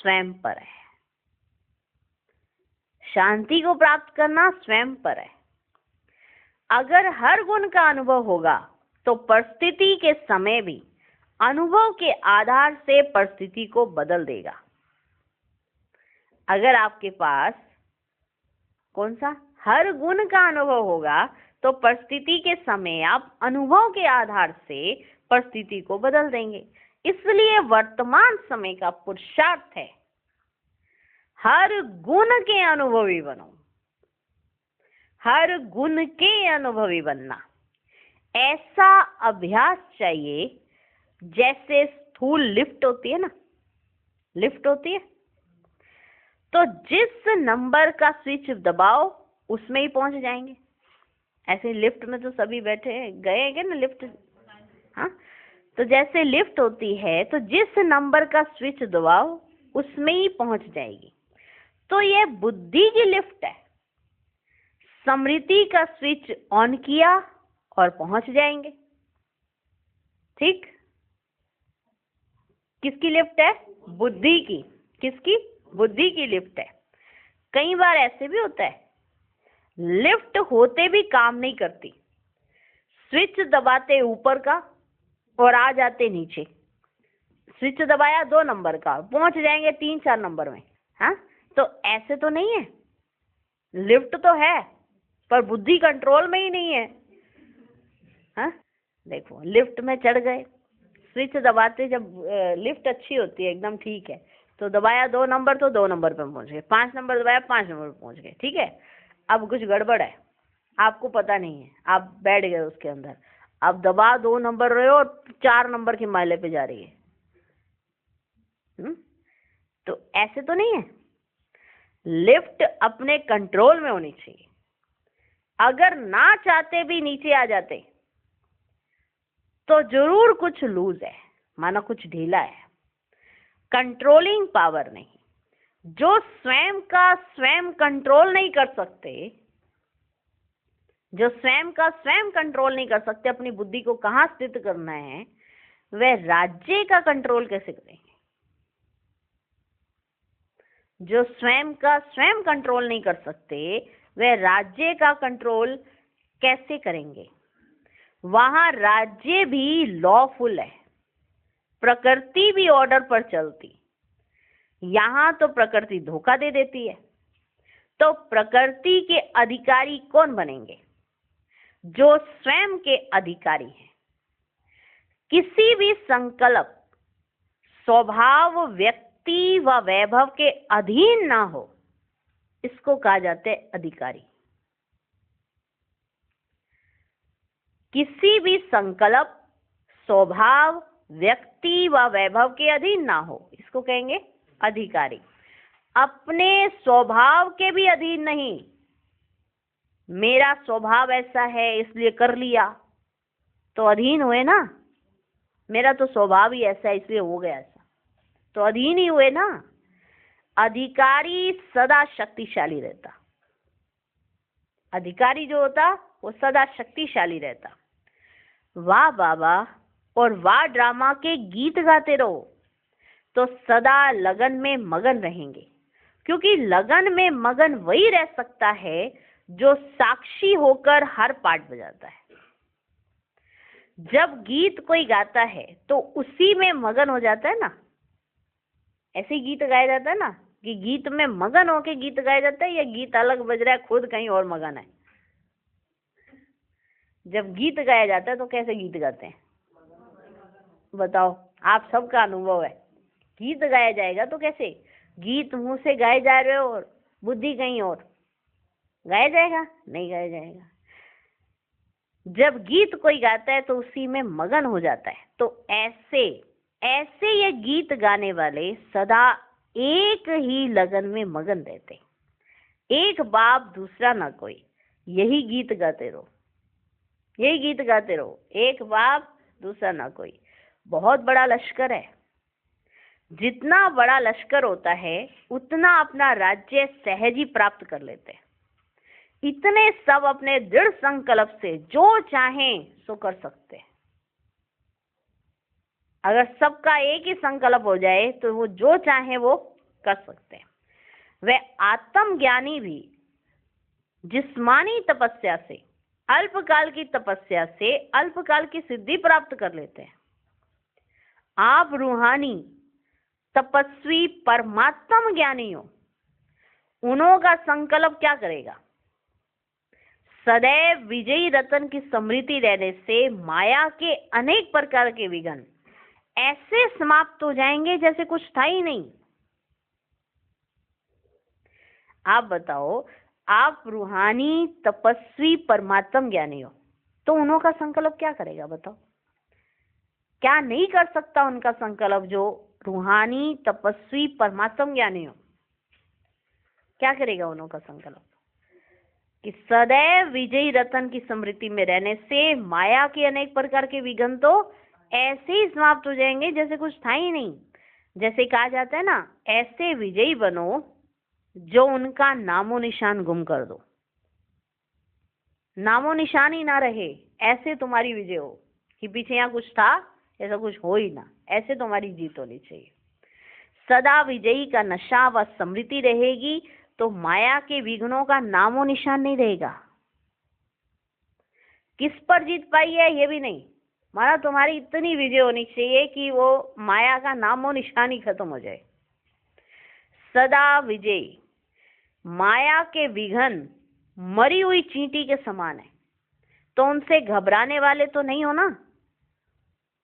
स्वयं पर है। शांति को प्राप्त करना स्वयं पर है। अगर हर गुण का अनुभव होगा तो परिस्थिति के समय भी अनुभव के आधार से परिस्थिति को बदल देगा। अगर आपके पास कौन सा हर गुण का अनुभव होगा तो परिस्थिति के समय आप अनुभव के आधार से परिस्थिति को बदल देंगे। इसलिए वर्तमान समय का पुरुषार्थ है हर गुण के अनुभवी बनो, हर गुण के अनुभवी बनना। ऐसा अभ्यास चाहिए जैसे स्थूल लिफ्ट होती है ना, लिफ्ट होती है तो जिस नंबर का स्विच दबाओ उसमें ही पहुंच जाएंगे। ऐसे लिफ्ट में तो सभी बैठे गए ना लिफ्ट, हाँ, तो जैसे लिफ्ट होती है तो जिस नंबर का स्विच दबाओ उसमें ही पहुंच जाएगी। तो ये बुद्धि की लिफ्ट है। स्मृति का स्विच ऑन किया और पहुंच जाएंगे। ठीक, किसकी लिफ्ट है? बुद्धि की। किसकी? बुद्धि की लिफ्ट है। कई बार ऐसे भी होता है लिफ्ट होते भी काम नहीं करती, स्विच दबाते ऊपर का और आ जाते नीचे। स्विच दबाया 2 नंबर का, पहुंच जाएंगे 3-4 नंबर में। हाँ, तो ऐसे तो नहीं है, लिफ्ट तो है पर बुद्धि कंट्रोल में ही नहीं है। हाँ, देखो लिफ्ट में चढ़ गए, स्विच दबाते जब लिफ्ट अच्छी होती है एकदम ठीक है तो दबाया 2 नंबर तो 2 नंबर पे पहुंच गए, 5 नंबर दबाया 5 नंबर पे पहुंच गए। ठीक है, अब कुछ गड़बड़ है, आपको पता नहीं है, आप बैठ गए उसके अंदर। अब दबा 2 नंबर रहे हो और 4 नंबर के माले पे जा रही है। तो ऐसे तो नहीं है, लिफ्ट अपने कंट्रोल में होनी चाहिए। अगर ना चाहते भी नीचे आ जाते तो जरूर कुछ लूज है, माना कुछ ढीला है। कंट्रोलिंग पावर नहीं, जो स्वयं का स्वयं कंट्रोल नहीं कर सकते, जो स्वयं का स्वयं कंट्रोल नहीं कर सकते, अपनी बुद्धि को कहाँ स्थित करना है, वह राज्य का कंट्रोल कैसे करेंगे? जो स्वयं का स्वयं कंट्रोल नहीं कर सकते वह राज्य का कंट्रोल कैसे करेंगे? वहां राज्य भी लॉफुल है, प्रकृति भी ऑर्डर पर चलती। यहां तो प्रकृति धोखा दे देती है। तो प्रकृति के अधिकारी कौन बनेंगे? जो स्वयं के अधिकारी हैं। किसी भी संकल्प, स्वभाव, व्यक्ति व वैभव के अधीन ना हो, इसको कहा जाता है अधिकारी। किसी भी संकल्प, स्वभाव, व्यक्ति व वैभव के अधीन ना हो, इसको कहेंगे अधिकारी। अपने स्वभाव के भी अधीन नहीं, मेरा स्वभाव ऐसा है इसलिए कर लिया तो अधीन हुए ना, मेरा तो स्वभाव ही ऐसा है इसलिए हो गया ऐसा, तो अधीन ही हुए ना। अधिकारी सदा शक्तिशाली रहता, अधिकारी जो होता वो सदा शक्तिशाली रहता। वाह बाबा और वाह ड्रामा के गीत गाते रहो तो सदा लगन में मगन रहेंगे, क्योंकि लगन में मगन वही रह सकता है जो साक्षी होकर हर पार्ट बजाता है। जब गीत कोई गाता है तो उसी में मगन हो जाता है ना, ऐसे ही गीत गाया जाता है ना कि गीत में मगन होके गीत गाया जाता है, या गीत अलग बज रहा है खुद कहीं और मगन है। जब गीत गाया जाता है तो कैसे गीत गाते हैं बताओ? आप सबका अनुभव है, गीत गाया जाएगा तो कैसे? गीत मुंह से गाए जा रहे हो और बुद्धि कहीं और, गाया जाएगा? नहीं गाया जाएगा। जब गीत कोई गाता है तो उसी में मगन हो जाता है। तो ऐसे ऐसे ये गीत गाने वाले सदा एक ही लगन में मगन रहते, एक बाप दूसरा ना कोई, यही गीत गाते रहो, यही गीत गाते रहो, एक बाप दूसरा ना कोई। बहुत बड़ा लश्कर है, जितना बड़ा लश्कर होता है उतना अपना राज्य सहज ही प्राप्त कर लेते हैं। इतने सब अपने दृढ़ संकल्प से जो चाहें सो कर सकते हैं। अगर सबका एक ही संकल्प हो जाए तो वो जो चाहे वो कर सकते हैं। वे आत्मज्ञानी भी जिस्मानी तपस्या से, अल्पकाल की तपस्या से अल्पकाल की सिद्धि प्राप्त कर लेते हैं। आप रूहानी तपस्वी परमात्म ज्ञानी हो, उन्हों का संकल्प क्या करेगा? सदैव विजयी रतन की स्मृति रहने से माया के अनेक प्रकार के विघ्न ऐसे समाप्त हो जाएंगे जैसे कुछ था ही नहीं। आप बताओ, आप रूहानी तपस्वी परमात्म ज्ञानी हो तो उन्हों का संकल्प क्या करेगा? बताओ, क्या नहीं कर सकता उनका संकल्प? जो रूहानी तपस्वी परमात्म ज्ञानी हो, क्या करेगा उन्हों का संकल्प? कि सदैव विजयी रतन की स्मृति में रहने से माया के अनेक प्रकार के विघ्न तो ऐसे ही समाप्त हो जाएंगे जैसे कुछ था ही नहीं। जैसे कहा जाता है ना, ऐसे विजयी बनो जो उनका नामो निशान गुम कर दो। नामो निशान ही ना रहे, ऐसे तुम्हारी विजय हो कि पीछे यहाँ कुछ था, ऐसा कुछ हो ही ना, ऐसे तुम्हारी जीत होनी चाहिए। सदा विजयी का नशा व स्मृति रहेगी तो माया के विघ्नों का नामो निशान नहीं रहेगा। किस पर जीत पाई है ये भी नहीं, माना तुम्हारी इतनी विजय होनी चाहिए कि वो माया का नामो निशान ही खत्म हो जाए। सदा विजयी, माया के विघ्न मरी हुई चींटी के समान है, तो उनसे घबराने वाले तो नहीं हो ना।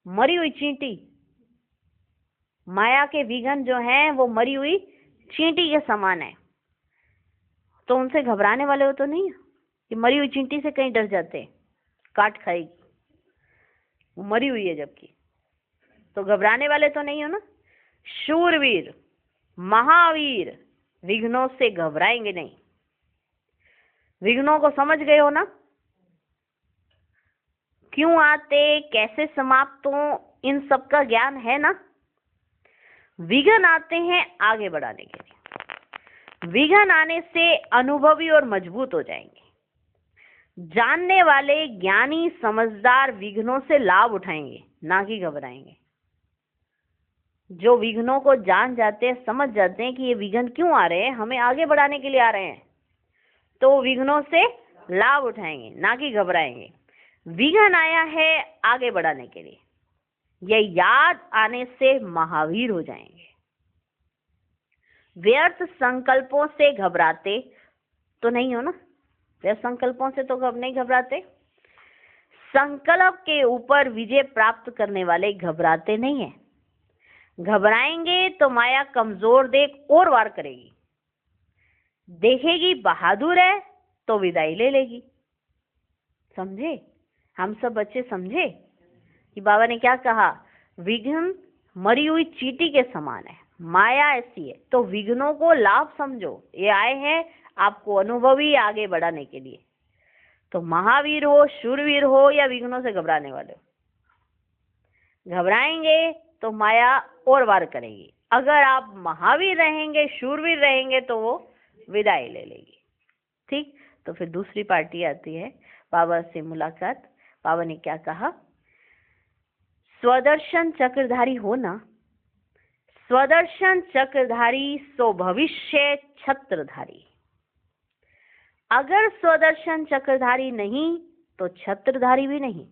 मरी हुई चींटी, माया के विघ्न जो हैं वो मरी हुई चींटी के समान है, तो उनसे घबराने वाले हो तो नहीं कि मरी हुई चींटी से कहीं डर जाते हैं, काट खाएगी, वो मरी हुई है जबकि, तो घबराने वाले तो नहीं हो ना। शूरवीर महावीर विघ्नों से घबराएंगे नहीं। विघ्नों को समझ गए हो ना, क्यों आते, कैसे समाप्त हो, इन सब का ज्ञान है ना। विघ्न आते हैं आगे बढ़ाने के लिए। विघ्न आने से अनुभवी और मजबूत हो जाएंगे। जानने वाले ज्ञानी समझदार विघ्नों से लाभ उठाएंगे, ना कि घबराएंगे। जो विघ्नों को जान जाते हैं, समझ जाते हैं कि ये विघ्न क्यों आ रहे हैं, हमें आगे बढ़ाने के लिए आ रहे हैं, तो विघ्नों से लाभ उठाएंगे, ना कि घबराएंगे। विघ्न आया है आगे बढ़ाने के लिए, यह याद आने से महावीर हो जाएंगे। व्यर्थ संकल्पों से घबराते तो नहीं हो ना, व्यर्थ संकल्पों से तो नहीं घबराते। संकल्प के ऊपर विजय प्राप्त करने वाले घबराते नहीं है। घबराएंगे तो माया कमजोर देख और वार करेगी, देखेगी बहादुर है तो विदाई ले लेगी। समझे? हम सब बच्चे समझे कि बाबा ने क्या कहा? विघ्न मरी हुई चींटी के समान है, माया ऐसी है, तो विघ्नों को लाभ समझो। ये आए हैं आपको अनुभवी आगे बढ़ाने के लिए। तो महावीर हो, शूरवीर हो, या विघ्नों से घबराने वाले हो, घबराएंगे तो माया और वार करेगी। अगर आप महावीर रहेंगे, शूरवीर रहेंगे, तो वो विदाई ले लेगी। ठीक, तो फिर दूसरी पार्टी आती है, बाबा से मुलाकात। बाबा ने क्या कहा? स्वदर्शन चक्रधारी हो ना, स्वदर्शन चक्रधारी सो भविष्य छत्रधारी। अगर स्वदर्शन चक्रधारी नहीं तो छत्रधारी भी नहीं।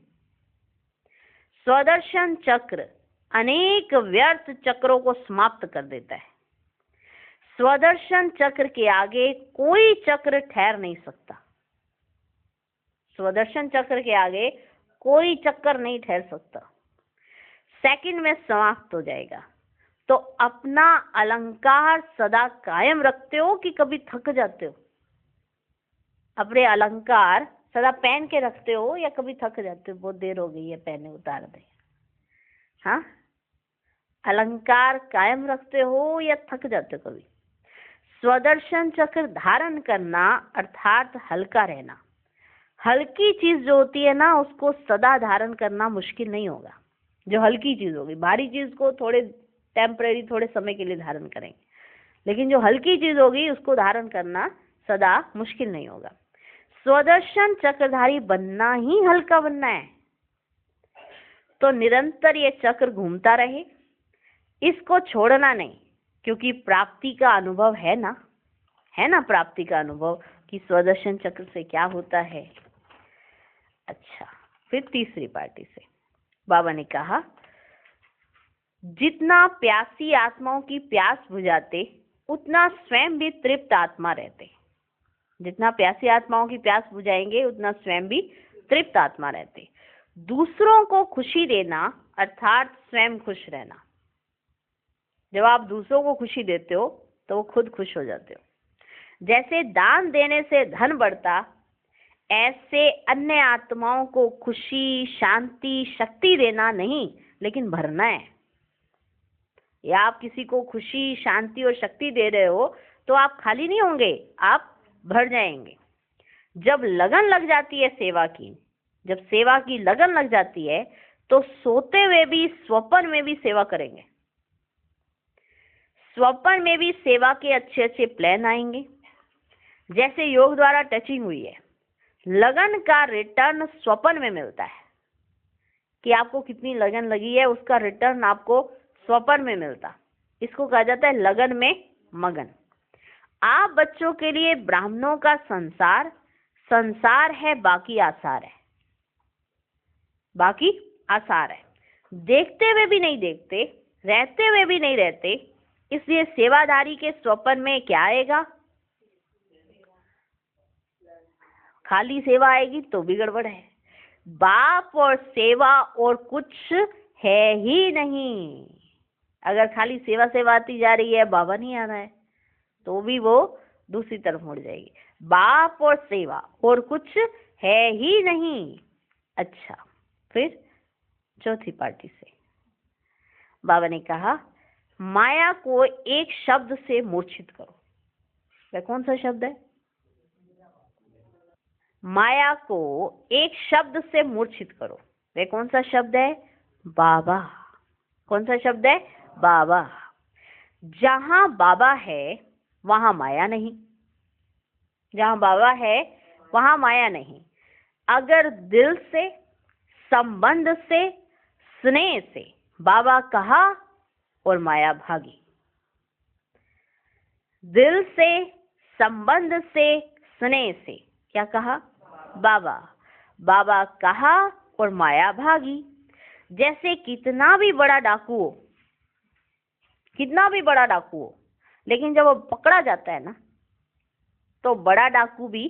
स्वदर्शन चक्र अनेक व्यर्थ चक्रों को समाप्त कर देता है। स्वदर्शन चक्र के आगे कोई चक्र ठहर नहीं सकता। स्वदर्शन चक्र के आगे कोई चक्कर नहीं ठहर सकता, सेकंड में समाप्त हो जाएगा। तो अपना अलंकार सदा कायम रखते हो कि कभी थक जाते हो? अपने अलंकार सदा पहन के रखते हो या कभी थक जाते हो? बहुत देर हो गई है, पहने, उतार दे। हाँ, अलंकार कायम रखते हो या थक जाते हो कभी? स्वदर्शन चक्र धारण करना अर्थात हल्का रहना। हल्की चीज जो होती है ना, उसको सदा धारण करना मुश्किल नहीं होगा। जो हल्की चीज होगी, भारी चीज को थोड़े टेम्परेरी थोड़े समय के लिए धारण करेंगे, लेकिन जो हल्की चीज होगी उसको धारण करना सदा मुश्किल नहीं होगा। स्वदर्शन चक्रधारी बनना ही हल्का बनना है, तो निरंतर ये चक्र घूमता रहे, इसको छोड़ना नहीं, क्योंकि प्राप्ति का अनुभव है ना प्राप्ति का अनुभव कि स्वदर्शन चक्र से क्या होता है। अच्छा, फिर तीसरी पार्टी से बाबा ने कहा, जितना प्यासी आत्माओं की प्यास बुझाते उतना स्वयं भी तृप्त आत्मा रहते। जितना प्यासी आत्माओं की प्यास बुझाएंगे उतना स्वयं भी तृप्त आत्मा रहते। दूसरों को खुशी देना अर्थात स्वयं खुश रहना। जब आप दूसरों को खुशी देते हो तो वो खुद खुश हो जाते हो। जैसे दान देने से धन बढ़ता, ऐसे अन्य आत्माओं को खुशी, शांति, शक्ति देना नहीं, लेकिन भरना है। या आप किसी को खुशी, शांति और शक्ति दे रहे हो तो आप खाली नहीं होंगे, आप भर जाएंगे। जब लगन लग जाती है सेवा की, जब सेवा की लगन लग जाती है तो सोते हुए भी, स्वप्न में भी सेवा करेंगे। स्वप्न में भी सेवा के अच्छे अच्छे प्लान आएंगे। जैसे योग द्वारा टचिंग हुई है, लगन का रिटर्न स्वप्न में मिलता है कि आपको कितनी लगन लगी है, उसका रिटर्न आपको स्वप्न में मिलता। इसको कहा जाता है लगन में मगन। आप बच्चों के लिए ब्राह्मणों का संसार, संसार है, बाकी आसार है, बाकी आसार है। देखते हुए भी नहीं देखते, रहते हुए भी नहीं रहते, इसलिए सेवाधारी के स्वप्न में क्या आएगा? खाली सेवा आएगी तो भी गड़बड़ है। बाप और सेवा और कुछ है ही नहीं। अगर खाली सेवा सेवा आती जा रही है, बाबा नहीं आ रहा है, तो भी वो दूसरी तरफ मुड़ जाएगी। बाप और सेवा और कुछ है ही नहीं। अच्छा, फिर चौथी पार्टी से बाबा ने कहा, माया को एक शब्द से मूर्छित करो। वह कौन सा शब्द है? माया को एक शब्द से मूर्छित करो। वह कौन सा शब्द है? बाबा। कौन सा शब्द है? बाबा। जहां बाबा है वहां माया नहीं। जहां बाबा है वहां माया नहीं। अगर दिल से, संबंध से, स्नेह से बाबा कहा और माया भागी। दिल से, संबंध से, स्नेह से क्या कहा? बाबा। बाबा कहा और माया भागी। जैसे कितना भी बड़ा डाकू हो, कितना भी बड़ा डाकू हो, लेकिन जब वो पकड़ा जाता है ना, तो बड़ा डाकू भी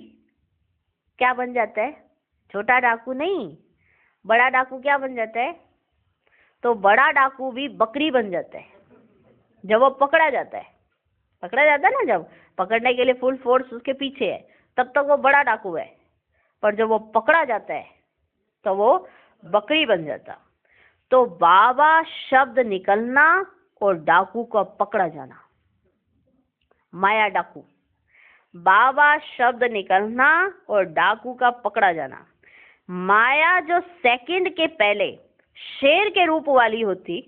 क्या बन जाता है? छोटा डाकू नहीं, बड़ा डाकू क्या बन जाता है? तो बड़ा डाकू भी बकरी बन जाता है जब वो पकड़ा जाता है। पकड़ा जाता है ना, जब पकड़ने के लिए फुल फोर्स उसके पीछे है, तब तक वो बड़ा डाकू है, पर जब वो पकड़ा जाता है तो वो बकरी बन जाता। तो बाबा शब्द निकलना और डाकू को पकड़ा जाना, माया डाकू। बाबा शब्द निकलना और डाकू का पकड़ा जाना। माया जो सेकंड के पहले शेर के रूप वाली होती,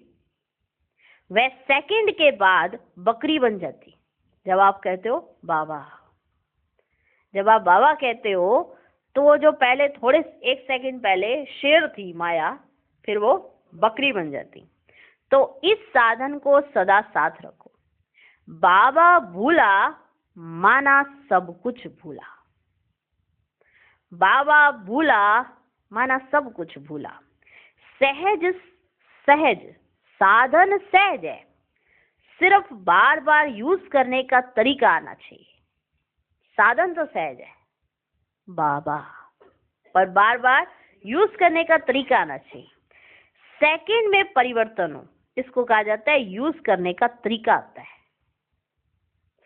वह सेकंड के बाद बकरी बन जाती जब आप कहते हो बाबा। जब आप बाबा कहते हो तो वो जो पहले थोड़े एक सेकंड पहले शेर थी माया, फिर वो बकरी बन जाती। तो इस साधन को सदा साथ रखो। बाबा भूला माना सब कुछ भूला। बाबा भूला माना सब कुछ भूला। सहज सहज साधन सहज है, सिर्फ बार बार यूज करने का तरीका आना चाहिए। साधन तो सहज है बाबा, पर बार बार यूज करने का तरीका आना चाहिए। सेकंड में परिवर्तन हो, इसको कहा जाता है यूज करने का तरीका आता है।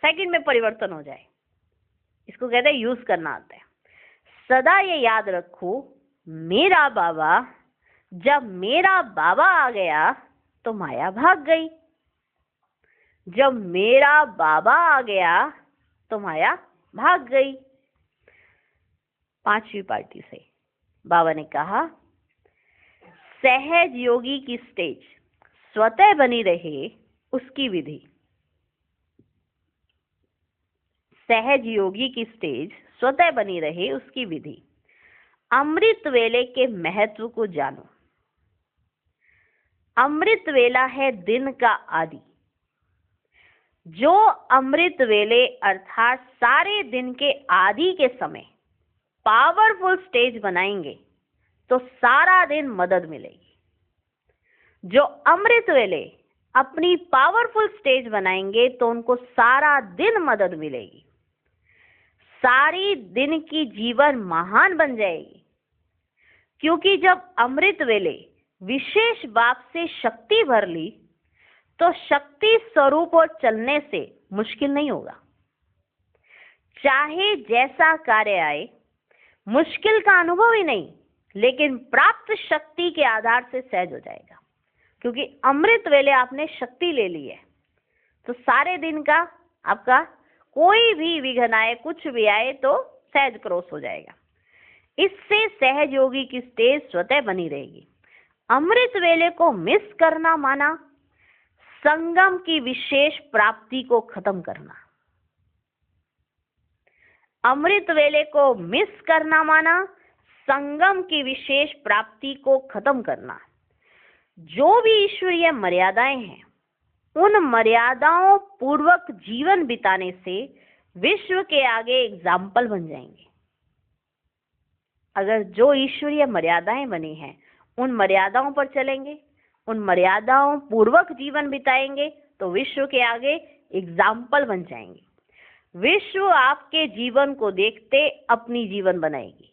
सेकंड में परिवर्तन हो जाए, इसको कहते हैं यूज करना आता है। सदा ये याद रखो, मेरा बाबा, जब मेरा बाबा आ गया तो माया भाग गई। जब मेरा बाबा आ गया तो माया भाग गई। पांचवी पार्टी से बाबा ने कहा, सहज योगी की स्टेज स्वतः बनी रहे, उसकी विधि, सहज योगी की स्टेज स्वतः बनी रहे उसकी विधि, अमृत वेले के महत्व को जानो। अमृत वेला है दिन का आदि। जो अमृत वेले अर्थात सारे दिन के आदि के समय पावरफुल स्टेज बनाएंगे तो सारा दिन मदद मिलेगी। जो अमृत वेले अपनी पावरफुल स्टेज बनाएंगे तो उनको सारा दिन मदद मिलेगी। सारी दिन की जीवन महान बन जाएगी, क्योंकि जब अमृत वेले विशेष बाप से शक्ति भर ली तो शक्ति स्वरूप और चलने से मुश्किल नहीं होगा। चाहे जैसा कार्य आए, मुश्किल का अनुभव ही नहीं, लेकिन प्राप्त शक्ति के आधार से सहज हो जाएगा, क्योंकि अमृत वेले आपने शक्ति ले ली है। तो सारे दिन का आपका कोई भी विघ्न आए, कुछ भी आए तो सहज क्रॉस हो जाएगा। इससे सहज योगी की स्टेज स्वतः बनी रहेगी। अमृत वेले को मिस करना माना संगम की विशेष प्राप्ति को खत्म करना। अमृत वेले को मिस करना माना संगम की विशेष प्राप्ति को खत्म करना। जो भी ईश्वरीय मर्यादाएं हैं, उन मर्यादाओं पूर्वक जीवन बिताने से विश्व के आगे एग्जाम्पल बन जाएंगे। अगर जो ईश्वरीय मर्यादाएं बनी हैं उन मर्यादाओं पर चलेंगे, उन मर्यादाओं पूर्वक जीवन बिताएंगे तो विश्व के आगे एग्जाम्पल बन जाएंगे। विश्व आपके जीवन को देखते अपनी जीवन बनाएगी।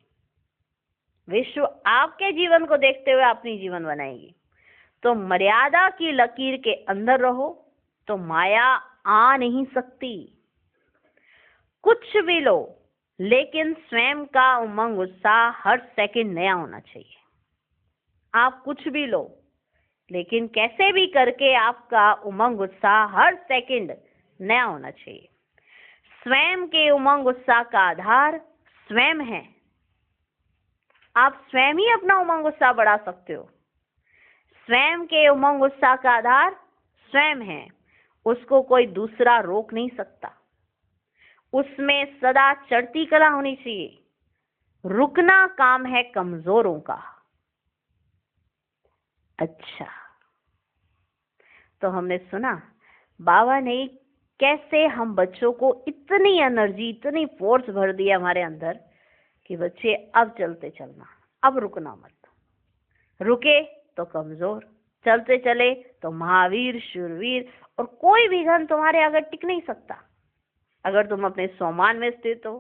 विश्व आपके जीवन को देखते हुए अपनी जीवन बनाएगी। तो मर्यादा की लकीर के अंदर रहो तो माया आ नहीं सकती। कुछ भी लो, लेकिन स्वयं का उमंग उत्साह हर सेकंड नया होना चाहिए। आप कुछ भी लो, लेकिन कैसे भी करके आपका उमंग उत्साह हर सेकंड नया होना चाहिए। स्वयं के उमंग उत्साह का आधार स्वयं है। आप स्वयं ही अपना उमंग उत्साह बढ़ा सकते हो। स्वयं के उमंग उत्साह का आधार स्वयं है, उसको कोई दूसरा रोक नहीं सकता। उसमें सदा चढ़ती कला होनी चाहिए। रुकना काम है कमजोरों का। अच्छा, तो हमने सुना बाबा ने कैसे हम बच्चों को इतनी एनर्जी, इतनी फोर्स भर दिया हमारे अंदर कि बच्चे अब चलते चलना, अब रुकना मत। रुके तो कमजोर, चलते चले तो महावीर, शूरवीर, और कोई भी घन तुम्हारे आगे टिक नहीं सकता। अगर तुम अपने सोमान में स्थित हो,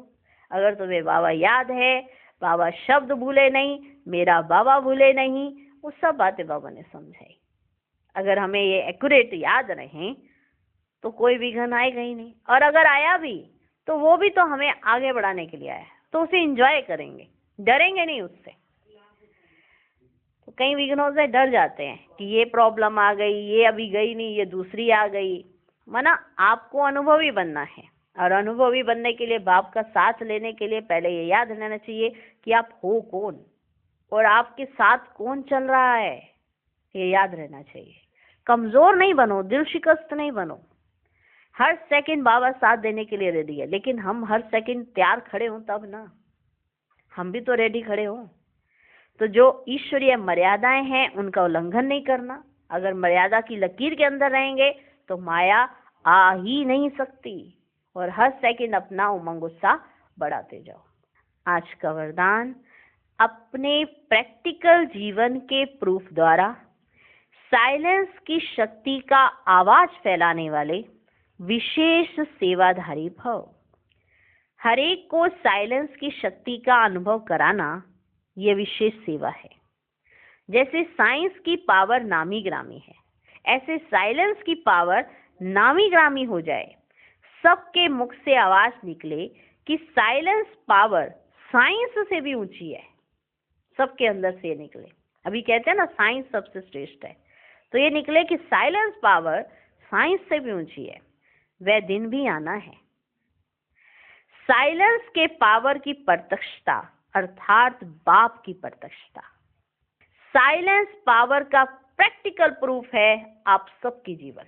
अगर तुम्हें बाबा याद है, बाबा शब्द भूले नहीं, मेरा बाबा भूले नहीं, वो सब बातें बाबा ने समझाई। अगर हमें ये एक्यूरेट याद रहे तो कोई विघन आएगा ही नहीं, और अगर आया भी तो वो भी तो हमें आगे बढ़ाने के लिए आया, तो उसे एंजॉय करेंगे, डरेंगे नहीं उससे। तो कई विघ्नों से डर जाते हैं कि ये प्रॉब्लम आ गई, ये अभी गई नहीं, ये दूसरी आ गई। माना आपको अनुभवी बनना है, और अनुभवी बनने के लिए बाप का साथ लेने के लिए पहले ये याद रहना चाहिए कि आप हो कौन और आपके साथ कौन चल रहा है, ये याद रहना चाहिए। कमजोर नहीं बनो, दिल शिकस्त नहीं बनो। हर सेकंड बाबा साथ देने के लिए रेडी है, लेकिन हम हर सेकंड तैयार खड़े हों तब ना, हम भी तो रेडी खड़े हों। तो जो ईश्वरीय मर्यादाएं हैं उनका उल्लंघन नहीं करना। अगर मर्यादा की लकीर के अंदर रहेंगे तो माया आ ही नहीं सकती, और हर सेकंड अपना उमंग उत्साह बढ़ाते जाओ। आज का वरदान, अपने प्रैक्टिकल जीवन के प्रूफ द्वारा साइलेंस की शक्ति का आवाज फैलाने वाले विशेष सेवाधारी भव। हरेक को साइलेंस की शक्ति का अनुभव कराना यह विशेष सेवा है। जैसे साइंस की पावर नामी ग्रामी है, ऐसे साइलेंस की पावर नामी ग्रामी हो जाए। सबके मुख से आवाज निकले कि साइलेंस पावर साइंस से भी ऊंची है, सबके अंदर से निकले। अभी कहते हैं ना साइंस सबसे श्रेष्ठ है, तो ये निकले कि साइलेंस पावर साइंस से भी ऊंची है। वह दिन भी आना है। साइलेंस के पावर की प्रत्यक्षता अर्थात बाप की प्रत्यक्षता। साइलेंस पावर का प्रैक्टिकल प्रूफ है आप सबकी जीवन।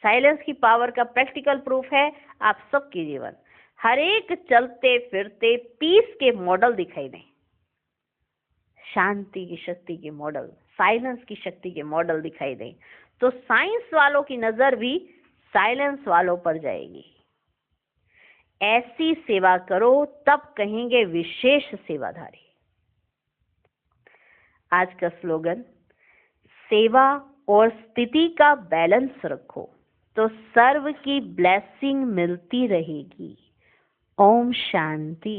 साइलेंस की पावर का प्रैक्टिकल प्रूफ है आप सबके जीवन, हर एक चलते फिरते पीस के मॉडल दिखाई दें, शांति की शक्ति के मॉडल, साइलेंस की शक्ति के मॉडल दिखाई दें, तो साइंस वालों की नजर भी साइलेंस वालों पर जाएगी। ऐसी सेवा करो तब कहेंगे विशेष सेवाधारी। आज का स्लोगन, सेवा और स्थिति का बैलेंस रखो तो सर्व की ब्लेसिंग मिलती रहेगी। ओम शांति।